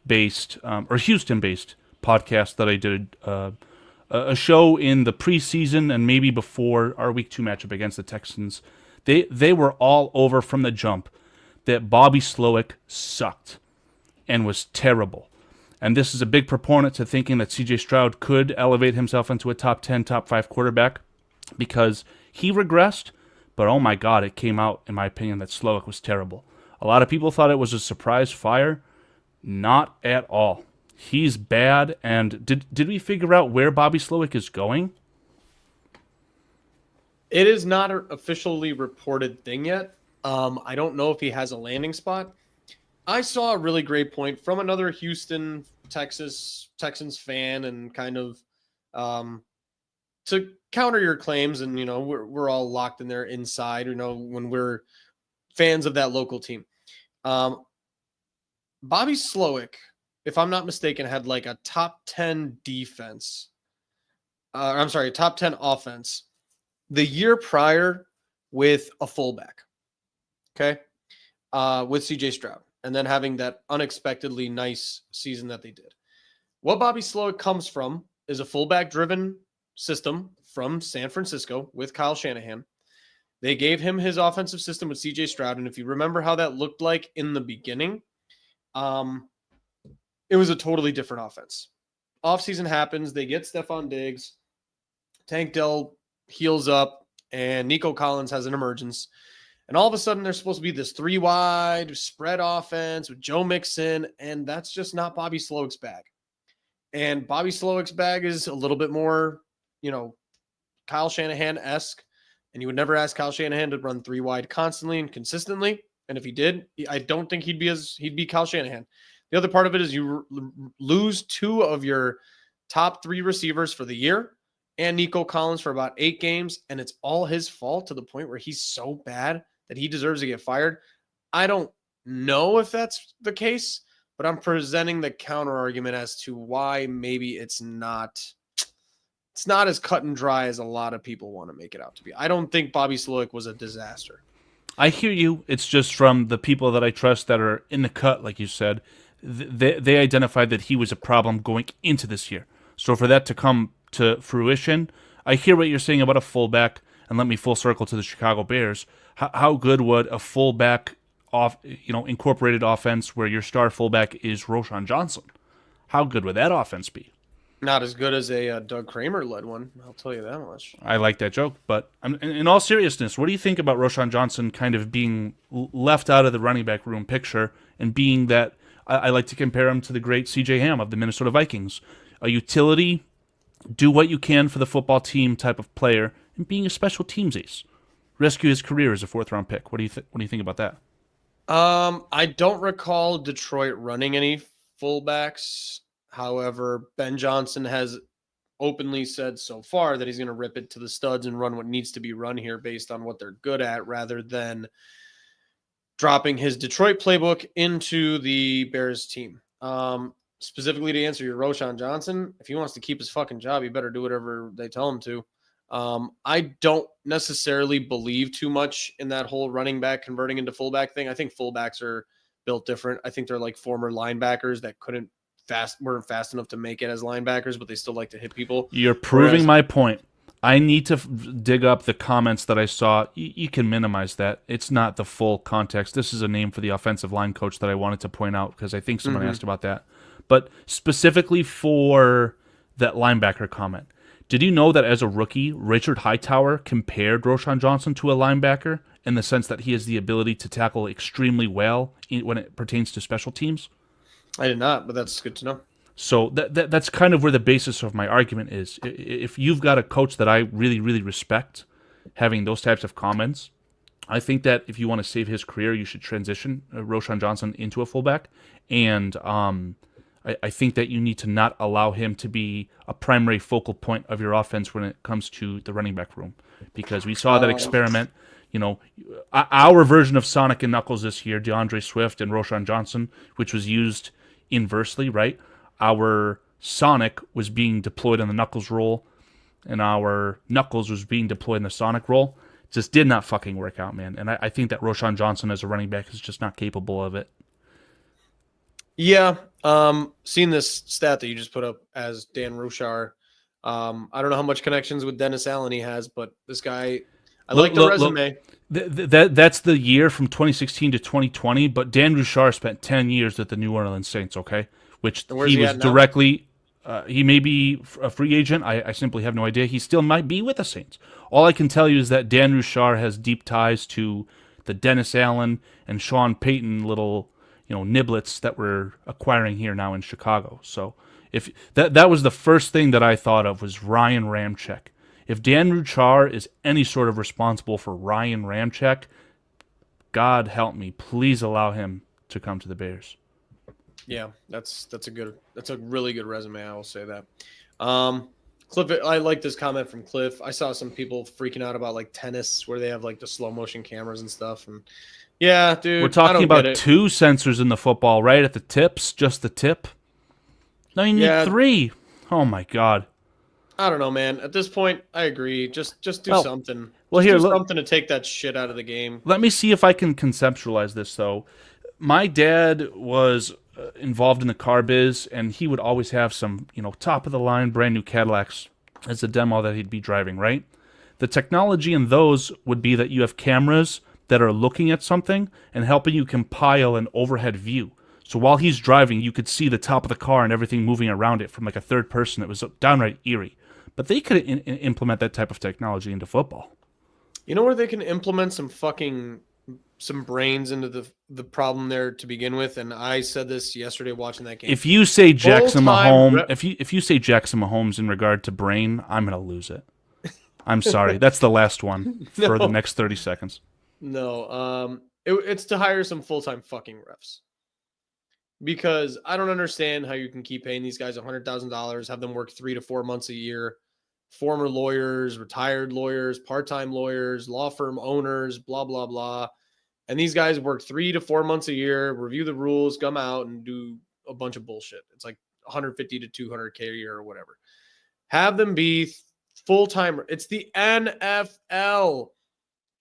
Speaker 2: based, or Houston based podcast that I did. A show in the preseason and maybe before our week 2 matchup against the Texans. They were all over from the jump that Bobby Slowick sucked and was terrible. And this is a big proponent to thinking that CJ Stroud could elevate himself into a top 10, top 5 quarterback because he regressed, but oh my God, it came out, in my opinion, that Slowick was terrible. A lot of people thought it was a surprise fire. Not at all. He's bad, and did we figure out where Bobby Slowick is going?
Speaker 1: It is not an officially reported thing yet. I don't know if he has a landing spot. I saw a really great point from another Houston, Texans fan, and kind of to counter your claims. And we're all locked in there inside. When we're fans of that local team. Bobby Slowick, if I'm not mistaken, had like a top 10 defense. Top 10 offense the year prior with a fullback. Okay. With CJ Stroud, and then having that unexpectedly nice season that they did. What Bobby Slowick comes from is a fullback driven system from San Francisco with Kyle Shanahan. They gave him his offensive system with CJ Stroud. And if you remember how that looked like in the beginning, it was a totally different offense. Offseason happens. They get Stephon Diggs. Tank Dell heals up, and Nico Collins has an emergence. And all of a sudden, there's supposed to be this 3-wide spread offense with Joe Mixon, and that's just not Bobby Slowick's bag. And Bobby Slowick's bag is a little bit more, Kyle Shanahan-esque. And you would never ask Kyle Shanahan to run 3-wide constantly and consistently. And if he did, I don't think he'd be Kyle Shanahan. The other part of it is you lose 2 of your top 3 receivers for the year and Nico Collins for about 8 games, and it's all his fault to the point where he's so bad that he deserves to get fired. I don't know if that's the case, but I'm presenting the counter argument as to why maybe it's not as cut and dry as a lot of people want to make it out to be. I don't think Bobby Slowick was a disaster.
Speaker 2: I hear you. It's just from the people that I trust that are in the cut, like you said, they identified that he was a problem going into this year. So for that to come to fruition, I hear what you're saying about a fullback, and let me full circle to the Chicago Bears. How good would a fullback incorporated offense where your star fullback is Roschon Johnson? How good would that offense be?
Speaker 1: Not as good as a Doug Kramer-led one, I'll tell you that much.
Speaker 2: I like that joke, but in all seriousness, what do you think about Roschon Johnson kind of being left out of the running back room picture and being that, I like to compare him to the great C.J. Ham of the Minnesota Vikings, a utility, do what you can for the football team type of player, and being a special teams ace. Rescue his career as a 4th-round pick. What do you think about that?
Speaker 1: I don't recall Detroit running any fullbacks. However, Ben Johnson has openly said so far that he's going to rip it to the studs and run what needs to be run here based on what they're good at, rather than dropping his Detroit playbook into the Bears team. Specifically to answer your Roschon Johnson, if he wants to keep his fucking job, he better do whatever they tell him to. I don't necessarily believe too much in that whole running back converting into fullback thing. I think fullbacks are built different. I think they're like former linebackers that weren't fast enough to make it as linebackers, but they still like to hit people.
Speaker 2: You're proving my point. I need to dig up the comments that I saw. You can minimize that. It's not the full context. This is a name for the offensive line coach that I wanted to point out because I think someone asked about that. But specifically for that linebacker comment, did you know that as a rookie, Richard Hightower compared Roschon Johnson to a linebacker in the sense that he has the ability to tackle extremely well when it pertains to special teams?
Speaker 1: I did not, but that's good to know.
Speaker 2: So that's kind of where the basis of my argument is. If you've got a coach that I really, really respect having those types of comments, I think that if you want to save his career, you should transition Roschon Johnson into a fullback. And I think that you need to not allow him to be a primary focal point of your offense when it comes to the running back room. Because we saw that experiment. Our version of Sonic and Knuckles this year, DeAndre Swift and Roschon Johnson, which was used inversely, right? Our Sonic was being deployed in the Knuckles role, and our Knuckles was being deployed in the Sonic role. just did not fucking work out, man. And I think that Roshan Johnson as a running back is just not capable of it.
Speaker 1: Yeah. Seen this stat that you just put up as Dan Rushar. I don't know how much connections with Dennis Allen he has, but this guy, I like the resume.
Speaker 2: That's the year from 2016 to 2020, but Dan Rushar spent 10 years at the New Orleans Saints, okay? Which he was directly, he may be a free agent. I simply have no idea. He still might be with the Saints. All I can tell you is that Dan Rushar has deep ties to the Dennis Allen and Sean Payton little, niblets that we're acquiring here now in Chicago. So if that was the first thing that I thought of was Ryan Ramczyk. If Dan Ruchar is any sort of responsible for Ryan Ramczyk, God help me, please allow him to come to the Bears.
Speaker 1: Yeah, that's a really good resume. I will say that. Cliff, I like this comment from Cliff. I saw some people freaking out about like tennis where they have like the slow motion cameras and stuff. And yeah, dude,
Speaker 2: we're talking about 2 sensors in the football, right at the tips, just the tip. No, you need 3. Oh my God.
Speaker 1: I don't know, man. At this point, I agree. Just do something.
Speaker 2: Well,
Speaker 1: do something to take that shit out of the game.
Speaker 2: Let me see if I can conceptualize this, though. My dad was involved in the car biz, and he would always have some, top-of-the-line, brand-new Cadillacs as a demo that he'd be driving, right? The technology in those would be that you have cameras that are looking at something and helping you compile an overhead view. So while he's driving, you could see the top of the car and everything moving around it from like a third person. It was downright eerie. But they could implement that type of technology into football.
Speaker 1: You know where they can implement some brains into the problem there to begin with? And I said this yesterday watching that game.
Speaker 2: If you say Jackson Mahomes, if you say Jackson Mahomes in regard to brain, I'm gonna lose it. I'm sorry. That's the last one for the next 30 seconds.
Speaker 1: No, it's to hire some full-time fucking refs. Because I don't understand how you can keep paying these guys $100,000, have them work 3 to 4 months a year, former lawyers, retired lawyers, part-time lawyers, law firm owners, blah, blah, blah. And these guys work 3 to 4 months a year, review the rules, come out and do a bunch of bullshit. It's like 150 to 200K a year or whatever. Have them be full-time. It's the NFL.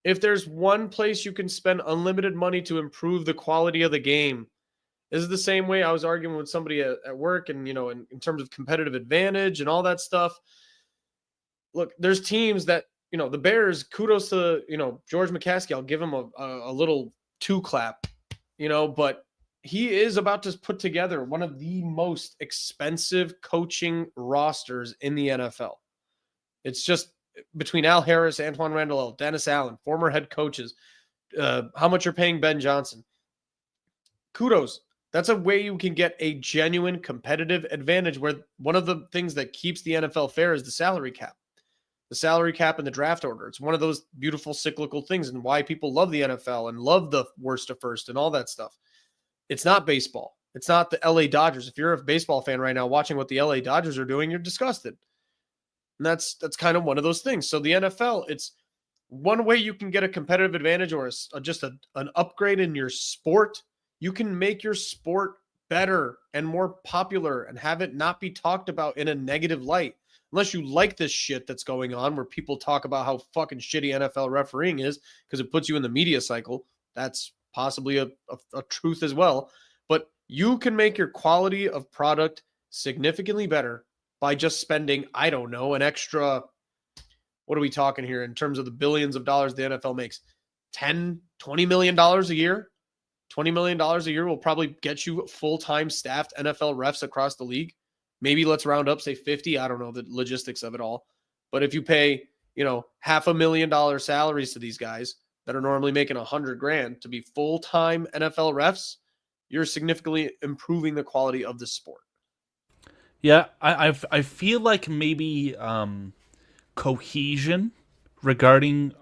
Speaker 1: If there's one place you can spend unlimited money to improve the quality of the game, this is the same way I was arguing with somebody at work and, in terms of competitive advantage and all that stuff. Look, there's teams that, the Bears, kudos to, George McCaskey. I'll give him a little 2 clap, but he is about to put together one of the most expensive coaching rosters in the NFL. It's just between Al Harris, Antoine Randall, Dennis Allen, former head coaches, how much you're paying Ben Johnson. Kudos. That's a way you can get a genuine competitive advantage where one of the things that keeps the NFL fair is the salary cap. The salary cap and the draft order. It's one of those beautiful cyclical things and why people love the NFL and love the worst to first and all that stuff. It's not baseball. It's not the LA Dodgers. If you're a baseball fan right now watching what the LA Dodgers are doing, you're disgusted. And that's kind of one of those things. So the NFL, it's one way you can get a competitive advantage or just an upgrade in your sport. You can make your sport better and more popular and have it not be talked about in a negative light. Unless you like this shit that's going on where people talk about how fucking shitty NFL refereeing is because it puts you in the media cycle. That's possibly a truth as well. But you can make your quality of product significantly better by just spending, I don't know, an extra, what are we talking here in terms of the billions of dollars the NFL makes? $10, $20 million a year? $20 million a year will probably get you full-time staffed NFL refs across the league. Maybe let's round up, say 50. I don't know the logistics of it all. But if you pay, $500,000 salaries to these guys that are normally making $100,000 to be full-time NFL refs, you're significantly improving the quality of the sport.
Speaker 2: Yeah, I feel like maybe cohesion regarding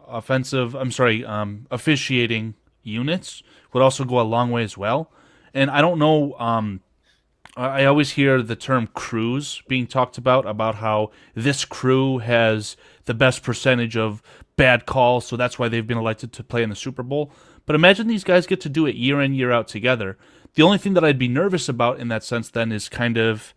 Speaker 2: officiating units would also go a long way as well. And I don't know, I always hear the term crews being talked about how this crew has the best percentage of bad calls, so that's why they've been elected to play in the Super Bowl. But imagine these guys get to do it year in, year out together. The only thing that I'd be nervous about in that sense then is kind of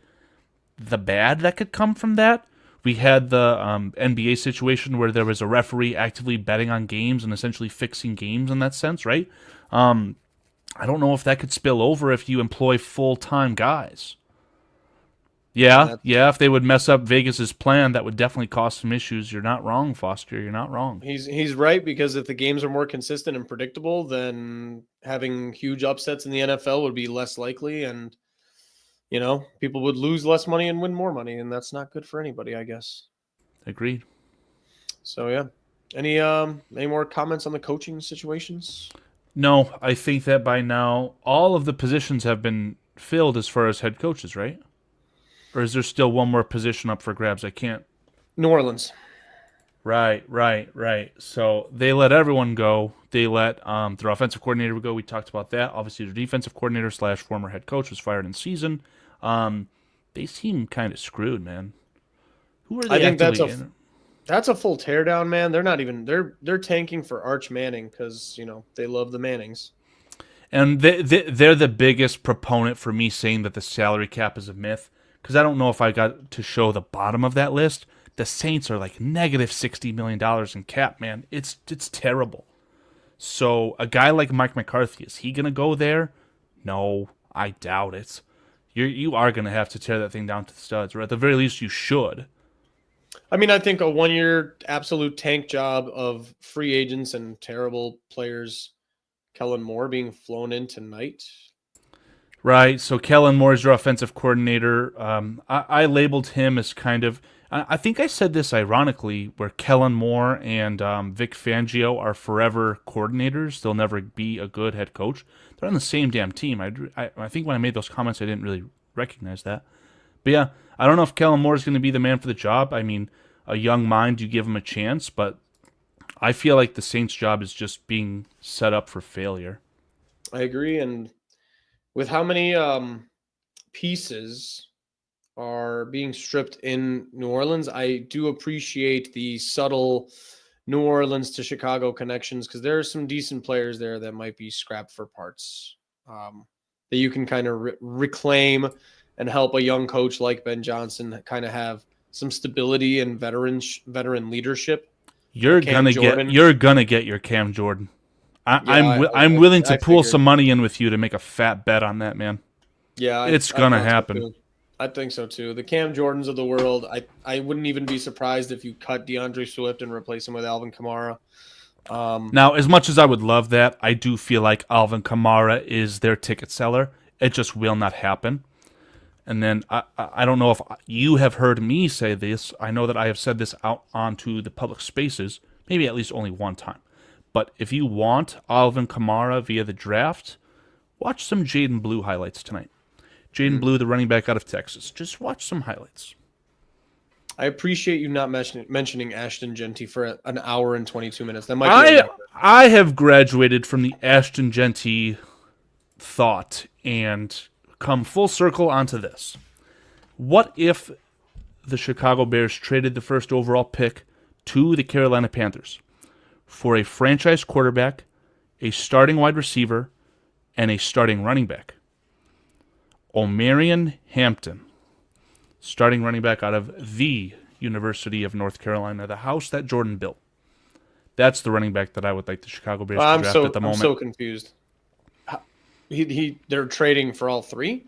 Speaker 2: the bad that could come from that. We had the NBA situation where there was a referee actively betting on games and essentially fixing games in that sense, right? I don't know if that could spill over if you employ full-time guys. Yeah, if they would mess up Vegas's plan, that would definitely cause some issues. You're not wrong, Foster. You're not wrong.
Speaker 1: He's right, because if the games are more consistent and predictable, then having huge upsets in the NFL would be less likely, and people would lose less money and win more money, and that's not good for anybody, I guess.
Speaker 2: Agreed.
Speaker 1: So yeah. Any more comments on the coaching situations?
Speaker 2: No, I think that by now all of the positions have been filled as far as head coaches, right? Or is there still one more position up for grabs? I can't.
Speaker 1: New Orleans.
Speaker 2: Right. So they let everyone go. They let their offensive coordinator go. We talked about that. Obviously, their defensive coordinator / former head coach was fired in season. They seem kind of screwed, man. Who are they?
Speaker 1: I think that's a full teardown, man. They're not even they're tanking for Arch Manning because they love the Mannings.
Speaker 2: And they're the biggest proponent for me saying that the salary cap is a myth, because I don't know if I got to show the bottom of that list. The Saints are like negative $60 million in cap, man. It's terrible. So a guy like Mike McCarthy, is he going to go there? No, I doubt it. You are going to have to tear that thing down to the studs, or at the very least you should.
Speaker 1: I mean, I think a 1-year absolute tank job of free agents and terrible players, Kellen Moore being flown in tonight.
Speaker 2: Right, so Kellen Moore is your offensive coordinator. I labeled him as kind of, I think I said this ironically, where Kellen Moore and Vic Fangio are forever coordinators. They'll never be a good head coach. They're on the same damn team. I think when I made those comments, I didn't really recognize that. But yeah, I don't know if Kellen Moore is going to be the man for the job. I mean, a young mind, you give him a chance, but I feel like the Saints' job is just being set up for failure.
Speaker 1: I agree, and with how many pieces are being stripped in New Orleans, I do appreciate the subtle New Orleans to Chicago connections, because there are some decent players there that might be scrapped for parts that you can kind of reclaim and help a young coach like Ben Johnson kind of have some stability and veteran leadership.
Speaker 2: You're gonna get your Cam Jordan. I'm willing to pool some money in with you to make a fat bet on that, man.
Speaker 1: Yeah,
Speaker 2: it's gonna happen.
Speaker 1: I think so too. The Cam Jordans of the world. I wouldn't even be surprised if you cut DeAndre Swift and replace him with Alvin Kamara.
Speaker 2: Now, as much as I would love that, I do feel like Alvin Kamara is their ticket seller. It just will not happen. And then I don't know if you have heard me say this. I know that I have said this out onto the public spaces, maybe at least only one time. But if you want Alvin Kamara via the draft, watch some Jaden Blue highlights tonight. Jaden Blue, the running back out of Texas. Just watch some highlights.
Speaker 1: I appreciate you not mentioning Ashton Genty for an hour and 22 minutes. That might be
Speaker 2: I have graduated from the Ashton Genty thought and come full circle onto this. What if the Chicago Bears traded the first overall pick to the Carolina Panthers for a franchise quarterback, a starting wide receiver, and a starting running back? Omarion Hampton, starting running back out of the University of North Carolina, the house that Jordan built. That's the running back that I would like the Chicago Bears to draft at the moment.
Speaker 1: I'm so confused. They're trading for all three?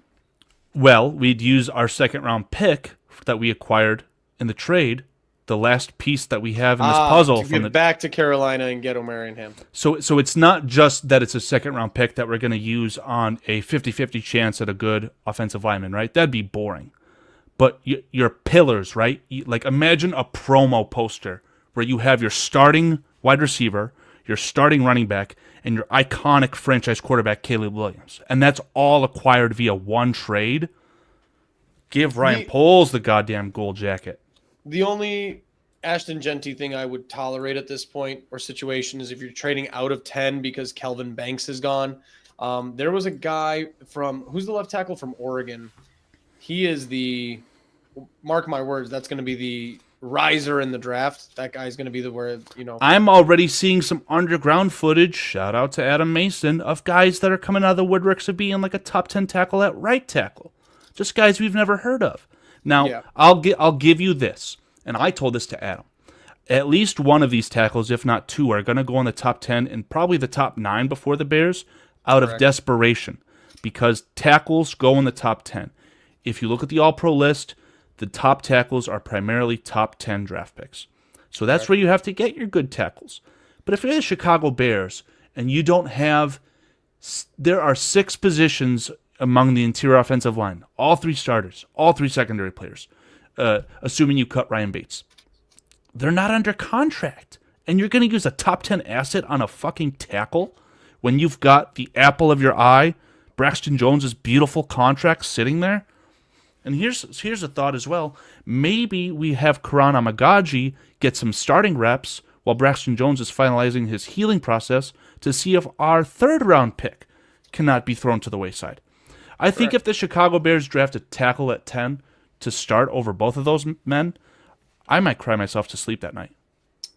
Speaker 2: Well, we'd use our second-round pick that we acquired in the trade, the last piece that we have in this puzzle.
Speaker 1: To get back to Carolina and get Omarion Hampton.
Speaker 2: So it's not just that it's a second-round pick that we're going to use on a 50-50 chance at a good offensive lineman, right? That'd be boring. But your pillars, right? Like, imagine a promo poster where you have your starting wide receiver, your starting running back, and your iconic franchise quarterback, Caleb Williams. And that's all acquired via one trade. Give Ryan Poles the goddamn gold jacket.
Speaker 1: The only Ashton Genty thing I would tolerate at this point or situation is if you're trading out of 10 because Kelvin Banks is gone. There was a guy who's the left tackle from Oregon. He is mark my words, that's going to be the riser in the draft. That guy's going to be
Speaker 2: I'm already seeing some underground footage, shout out to Adam Mason, of guys that are coming out of the woodworks of being like a top 10 tackle at right tackle. Just guys we've never heard of. Now, yeah. I'll give you this, and I told this to Adam. At least one of these tackles, if not two, are going to go in the top 10 and probably the top 9 before the Bears out of desperation, because tackles go in the top 10. If you look at the All-Pro list, the top tackles are primarily top 10 draft picks. So that's where you have to get your good tackles. But if you're the Chicago Bears and you don't have, there are 6 positions among the interior offensive line, all 3 starters, all 3 secondary players, assuming you cut Ryan Bates. They're not under contract. And you're going to use a top 10 asset on a fucking tackle when you've got the apple of your eye, Braxton Jones' beautiful contract sitting there? And here's a thought as well. Maybe we have Karan Amagaji get some starting reps while Braxton Jones is finalizing his healing process to see if our 3rd-round pick cannot be thrown to the wayside. I think if the Chicago Bears draft a tackle at 10 to start over both of those men, I might cry myself to sleep that night.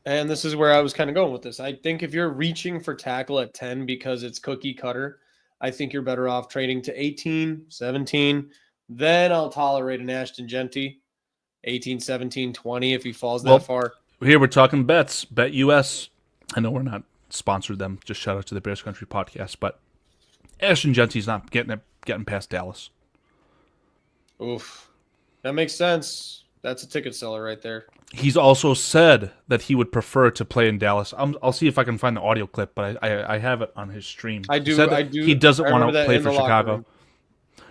Speaker 1: And this is where I was kind of going with this. I think if you're reaching for tackle at 10 because it's cookie cutter, I think you're better off trading to 18, 17. Then I'll tolerate an Ashton Genty, 18, 17, 20 if he falls that far.
Speaker 2: Here we're talking bets, Bet US. I know we're not sponsored them. Just shout out to the Bears Country podcast. But Ashton Genty's not getting past Dallas.
Speaker 1: Oof. That makes sense. That's a ticket seller right there.
Speaker 2: He's also said that he would prefer to play in Dallas. I'll see if I can find the audio clip, but I have it on his stream.
Speaker 1: I do.
Speaker 2: He doesn't want to play for Chicago.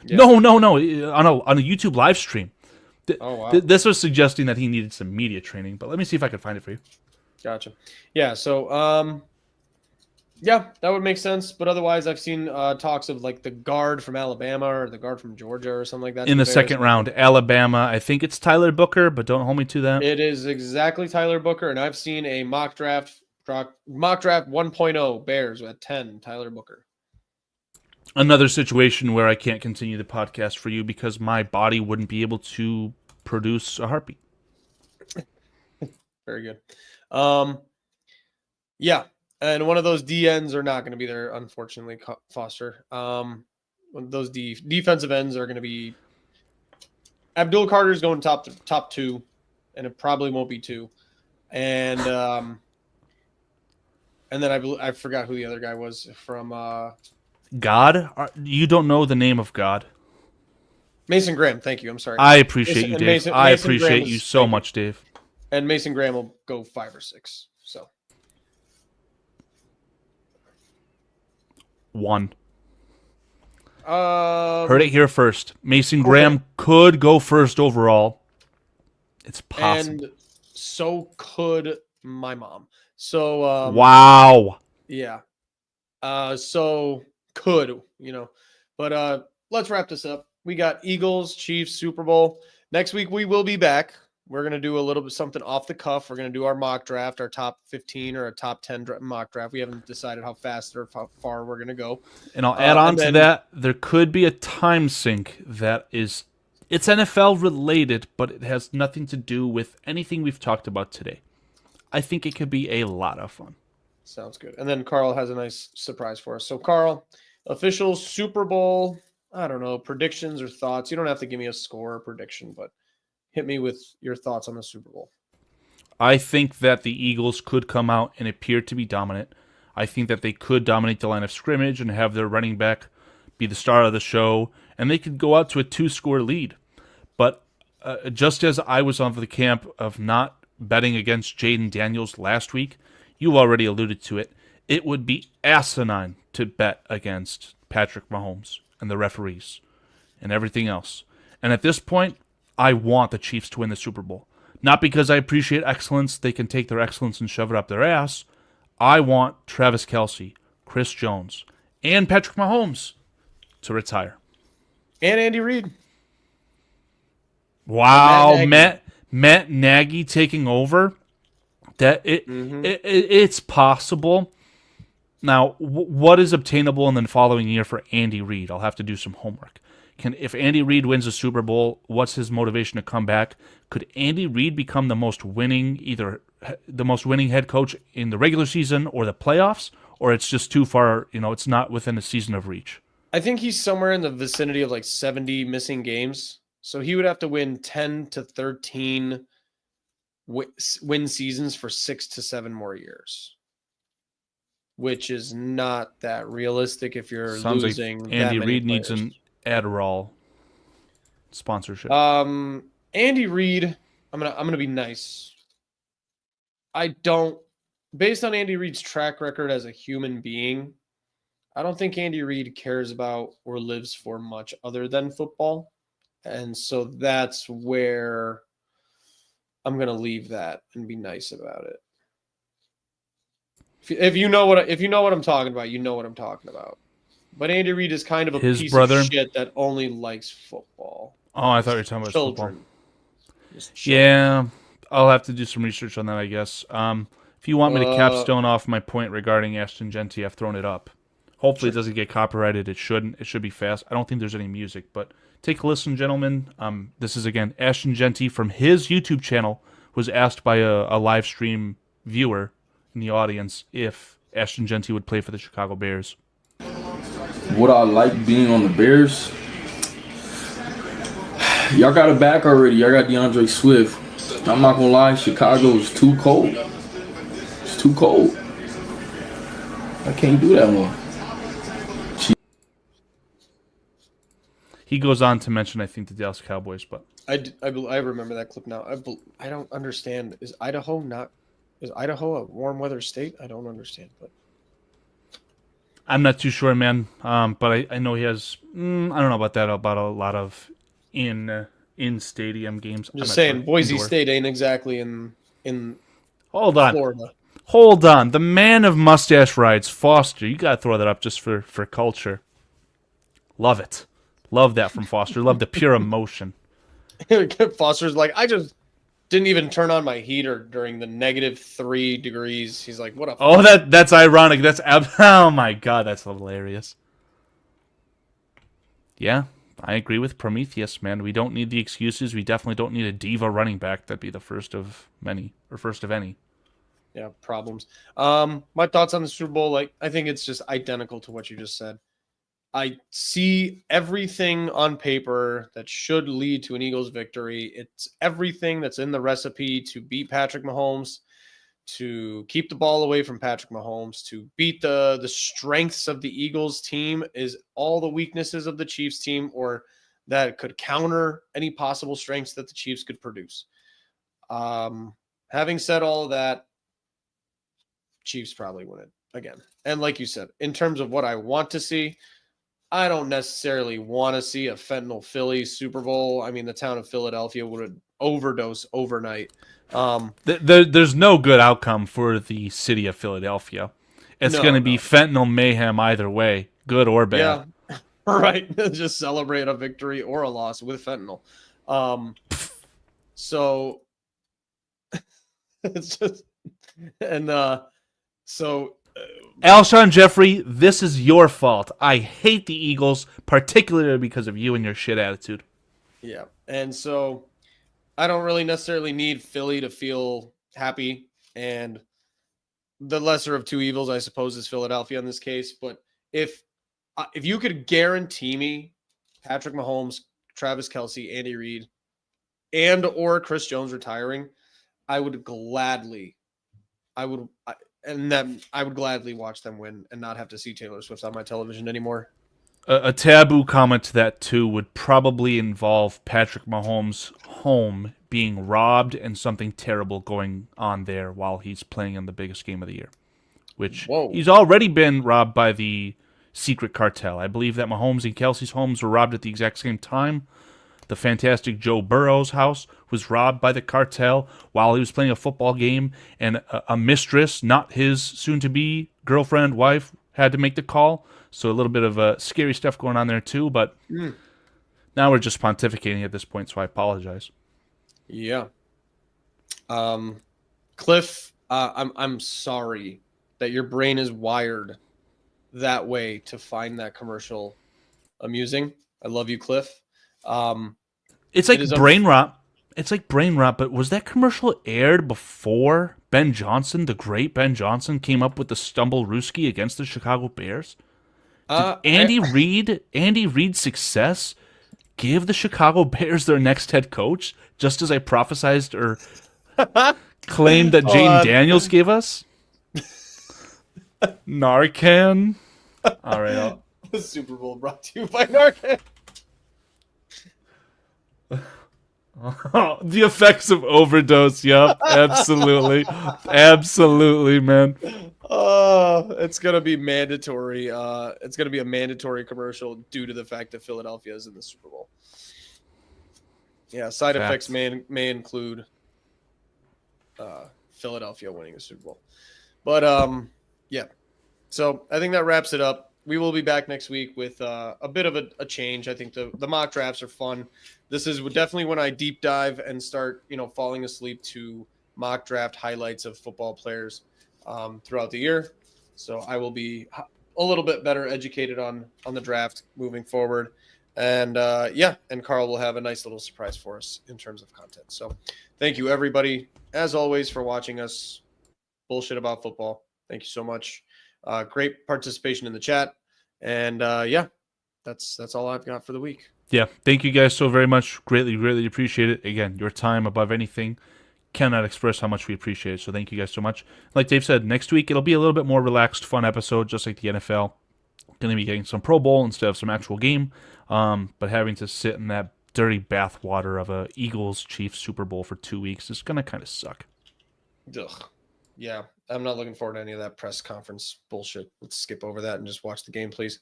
Speaker 1: Yeah.
Speaker 2: No, on a YouTube live stream.
Speaker 1: Wow.
Speaker 2: This was suggesting that he needed some media training, but let me see if I can find it for you.
Speaker 1: Gotcha. Yeah, so yeah, that would make sense. But otherwise, I've seen talks of like the guard from Alabama or the guard from Georgia or something like that.
Speaker 2: In the second round, Alabama. I think it's Tyler Booker, but don't hold me to that.
Speaker 1: It is exactly Tyler Booker, and I've seen a mock draft 1.0 Bears at 10, Tyler Booker.
Speaker 2: Another situation where I can't continue the podcast for you because my body wouldn't be able to produce a heartbeat.
Speaker 1: Very good. Yeah. And one of those DNs are not going to be there, unfortunately, Foster. Those defensive ends are going to be Abdul Carter's going top 2, and it probably won't be 2. And then I forgot who the other guy was from
Speaker 2: God? You don't know the name of God?
Speaker 1: Mason Graham. Thank you. I'm sorry.
Speaker 2: I appreciate you, Dave. I appreciate you so much, Dave.
Speaker 1: And Mason Graham will go 5 or 6. So
Speaker 2: 1. Heard it here first. Mason Graham could go first overall. It's possible.
Speaker 1: And so could my mom. So
Speaker 2: wow.
Speaker 1: Yeah. So could, But let's wrap this up. We got Eagles, Chiefs, Super Bowl. Next week we will be back. We're going to do a little bit something off the cuff. We're going to do our mock draft, our top 15 or a top 10 mock draft. We haven't decided how fast or how far we're going to go.
Speaker 2: And I'll add on to that, there could be a time sink that it's NFL related, but it has nothing to do with anything we've talked about today. I think it could be a lot of fun.
Speaker 1: Sounds good. And then Carl has a nice surprise for us. So Carl, official Super Bowl, I don't know, predictions or thoughts. You don't have to give me a score or prediction, but hit me with your thoughts on the Super Bowl.
Speaker 2: I think that the Eagles could come out and appear to be dominant. I think that they could dominate the line of scrimmage and have their running back be the star of the show, and they could go out to a 2-score lead. But just as I was on the camp of not betting against Jaden Daniels last week, you already alluded to it, it would be asinine to bet against Patrick Mahomes and the referees and everything else. And at this point, I want the Chiefs to win the Super Bowl. Not because I appreciate excellence, they can take their excellence and shove it up their ass. I want Travis Kelce, Chris Jones, and Patrick Mahomes to retire.
Speaker 1: And Andy Reid.
Speaker 2: Wow, Matt Nagy taking over. It's possible. Now, what is obtainable in the following year for Andy Reid? I'll have to do some homework. If Andy Reid wins a Super Bowl, what's his motivation to come back? Could Andy Reid become the most winning head coach in the regular season or the playoffs? Or it's just too far, it's not within a season of reach?
Speaker 1: I think he's somewhere in the vicinity of like 70 missing games. So he would have to win 10 to 13 win seasons for 6 to 7 more years, which is not that realistic if you're
Speaker 2: Sounds like
Speaker 1: losing that
Speaker 2: Andy
Speaker 1: many
Speaker 2: Reid needs
Speaker 1: players.
Speaker 2: an Adderall sponsorship.
Speaker 1: Andy Reid, I'm gonna be nice. Based on Andy Reid's track record as a human being, I don't think Andy Reid cares about or lives for much other than football. And so that's where I'm going to leave that and be nice about it. If you know what I'm talking about, you know what I'm talking about. But Andy Reid is kind of a
Speaker 2: His
Speaker 1: piece
Speaker 2: brother?
Speaker 1: of shit that only likes football.
Speaker 2: Oh, I thought you were talking about football.
Speaker 1: Just children.
Speaker 2: Yeah, I'll have to do some research on that, I guess. If you want me to capstone off my point regarding Ashton Genty, I've thrown it up. Hopefully it doesn't get copyrighted. It shouldn't. It should be fast. I don't think there's any music, but take a listen, gentlemen. This is, again, Ashton Genty from his YouTube channel was asked by a live stream viewer in the audience if Ashton Genty would play for the Chicago Bears.
Speaker 3: Would I like being on the Bears? Y'all got it back already. Y'all got DeAndre Swift. I'm not gonna lie, Chicago is too cold. It's too cold. I can't do that one.
Speaker 2: He goes on to mention, I think, the Dallas Cowboys, but
Speaker 1: I remember that clip now. I don't understand. Is Idaho a warm weather state? I don't understand. But
Speaker 2: I'm not too sure, man. But I know he has. I don't know about that. About a lot of in stadium games.
Speaker 1: I'm just saying,
Speaker 2: sure.
Speaker 1: Boise
Speaker 2: Indoor.
Speaker 1: State ain't exactly in
Speaker 2: Hold on.
Speaker 1: Florida.
Speaker 2: Hold on. The man of mustache rides, Foster. You gotta throw that up just for culture. Love it. Love that from Foster. Love the pure emotion.
Speaker 1: Foster's like, I just didn't even turn on my heater during the -3 degrees. He's like, what a
Speaker 2: Oh, that's ironic. Oh my god, that's hilarious. Yeah, I agree with Prometheus, man. We don't need the excuses. We definitely don't need a diva running back. That'd be the first of many, or first of any.
Speaker 1: Yeah, problems. My thoughts on the Super Bowl, I think it's just identical to what you just said. I see everything on paper that should lead to an Eagles victory. It's everything that's in the recipe to beat Patrick Mahomes, to keep the ball away from Patrick Mahomes, to beat the strengths of the Eagles team is all the weaknesses of the Chiefs team, or that could counter any possible strengths that the Chiefs could produce. Having said all of that, Chiefs probably win it again. And like you said, in terms of what I want to see, I don't necessarily want to see a fentanyl Philly Super Bowl. I mean, the town of Philadelphia would overdose overnight.
Speaker 2: There's no good outcome for the city of Philadelphia. It's going to be fentanyl mayhem either way, good or bad.
Speaker 1: Yeah, right. Just celebrate a victory or a loss with fentanyl. So it's just, and so.
Speaker 2: Alshon Jeffrey, this is your fault. I hate the Eagles, particularly because of you and your shit attitude.
Speaker 1: Yeah, and so I don't really necessarily need Philly to feel happy, and the lesser of two evils, I suppose, is Philadelphia in this case. But if you could guarantee me Patrick Mahomes, Travis Kelce, Andy Reid, and or Chris Jones retiring, I would gladly watch them win and not have to see Taylor Swift on my television anymore.
Speaker 2: A taboo comment to that, too, would probably involve Patrick Mahomes' home being robbed and something terrible going on there while he's playing in the biggest game of the year, which he's already been robbed by the secret cartel. I believe that Mahomes and Kelsey's homes were robbed at the exact same time. The fantastic Joe Burrow's house was robbed by the cartel while he was playing a football game, and a mistress, not his soon-to-be girlfriend, wife, had to make the call. So a little bit of scary stuff going on there too, but now we're just pontificating at this point, so I apologize.
Speaker 1: Yeah. Cliff, I'm sorry that your brain is wired that way to find that commercial amusing. I love you, Cliff.
Speaker 2: It's like brain rot. It's like brain rot, but was that commercial aired before Ben Johnson, the great Ben Johnson, came up with the stumble Ruski against the Chicago Bears? Did Andy Reid's success give the Chicago Bears their next head coach, just as I prophesized, or claim that Jaden Daniels gave us? Narcan? All right.
Speaker 1: The Super Bowl brought to you by Narcan.
Speaker 2: The effects of overdose. Yep, absolutely. Absolutely, man.
Speaker 1: It's gonna be mandatory. It's gonna be a mandatory commercial due to the fact that Philadelphia is in the Super Bowl. Yeah, side effects may include Philadelphia winning the Super Bowl. But yeah. So I think that wraps it up. We will be back next week with a bit of a change. I think the mock drafts are fun. This is definitely when I deep dive and start, falling asleep to mock draft highlights of football players throughout the year. So I will be a little bit better educated on the draft moving forward. And and Carl will have a nice little surprise for us in terms of content. So thank you, everybody, as always, for watching us bullshit about football. Thank you so much. Great participation in the chat. And that's all I've got for the week.
Speaker 2: Yeah, thank you guys so very much. Greatly, greatly appreciate it. Again, your time above anything. Cannot express how much we appreciate it. So thank you guys so much. Like Dave said, next week it'll be a little bit more relaxed, fun episode, just like the NFL. Going to be getting some Pro Bowl instead of some actual game. But having to sit in that dirty bathwater of a Eagles-Chiefs Super Bowl for 2 weeks is going to kind of suck.
Speaker 1: Ugh. Yeah, I'm not looking forward to any of that press conference bullshit. Let's skip over that and just watch the game, please.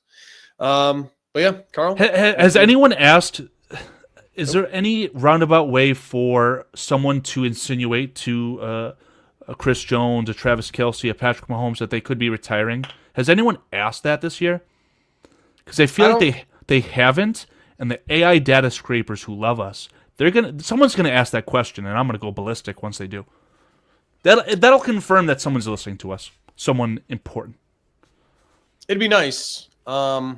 Speaker 1: But yeah, Carl?
Speaker 2: Has anyone asked, is there any roundabout way for someone to insinuate to a Chris Jones, a Travis Kelce, a Patrick Mahomes that they could be retiring? Has anyone asked that this year? Because I feel like they haven't, and the AI data scrapers who love us, someone's gonna ask that question, and I'm gonna go ballistic once they do. That'll confirm that someone's listening to us. Someone important.
Speaker 1: It'd be nice. I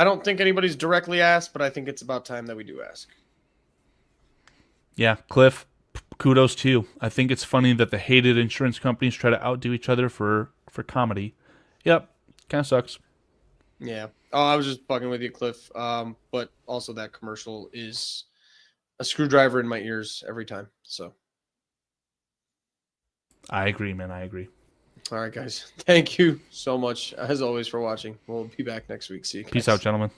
Speaker 1: don't think anybody's directly asked, but I think it's about time that we do ask.
Speaker 2: Yeah, Cliff, kudos to you. I think it's funny that the hated insurance companies try to outdo each other for comedy. Yep, kind of sucks.
Speaker 1: Yeah. Oh, I was just fucking with you, Cliff. But also that commercial is a screwdriver in my ears every time. So.
Speaker 2: I agree, man. I agree.
Speaker 1: All right, guys. Thank you so much, as always, for watching. We'll be back next week. See you guys.
Speaker 2: Peace out, gentlemen.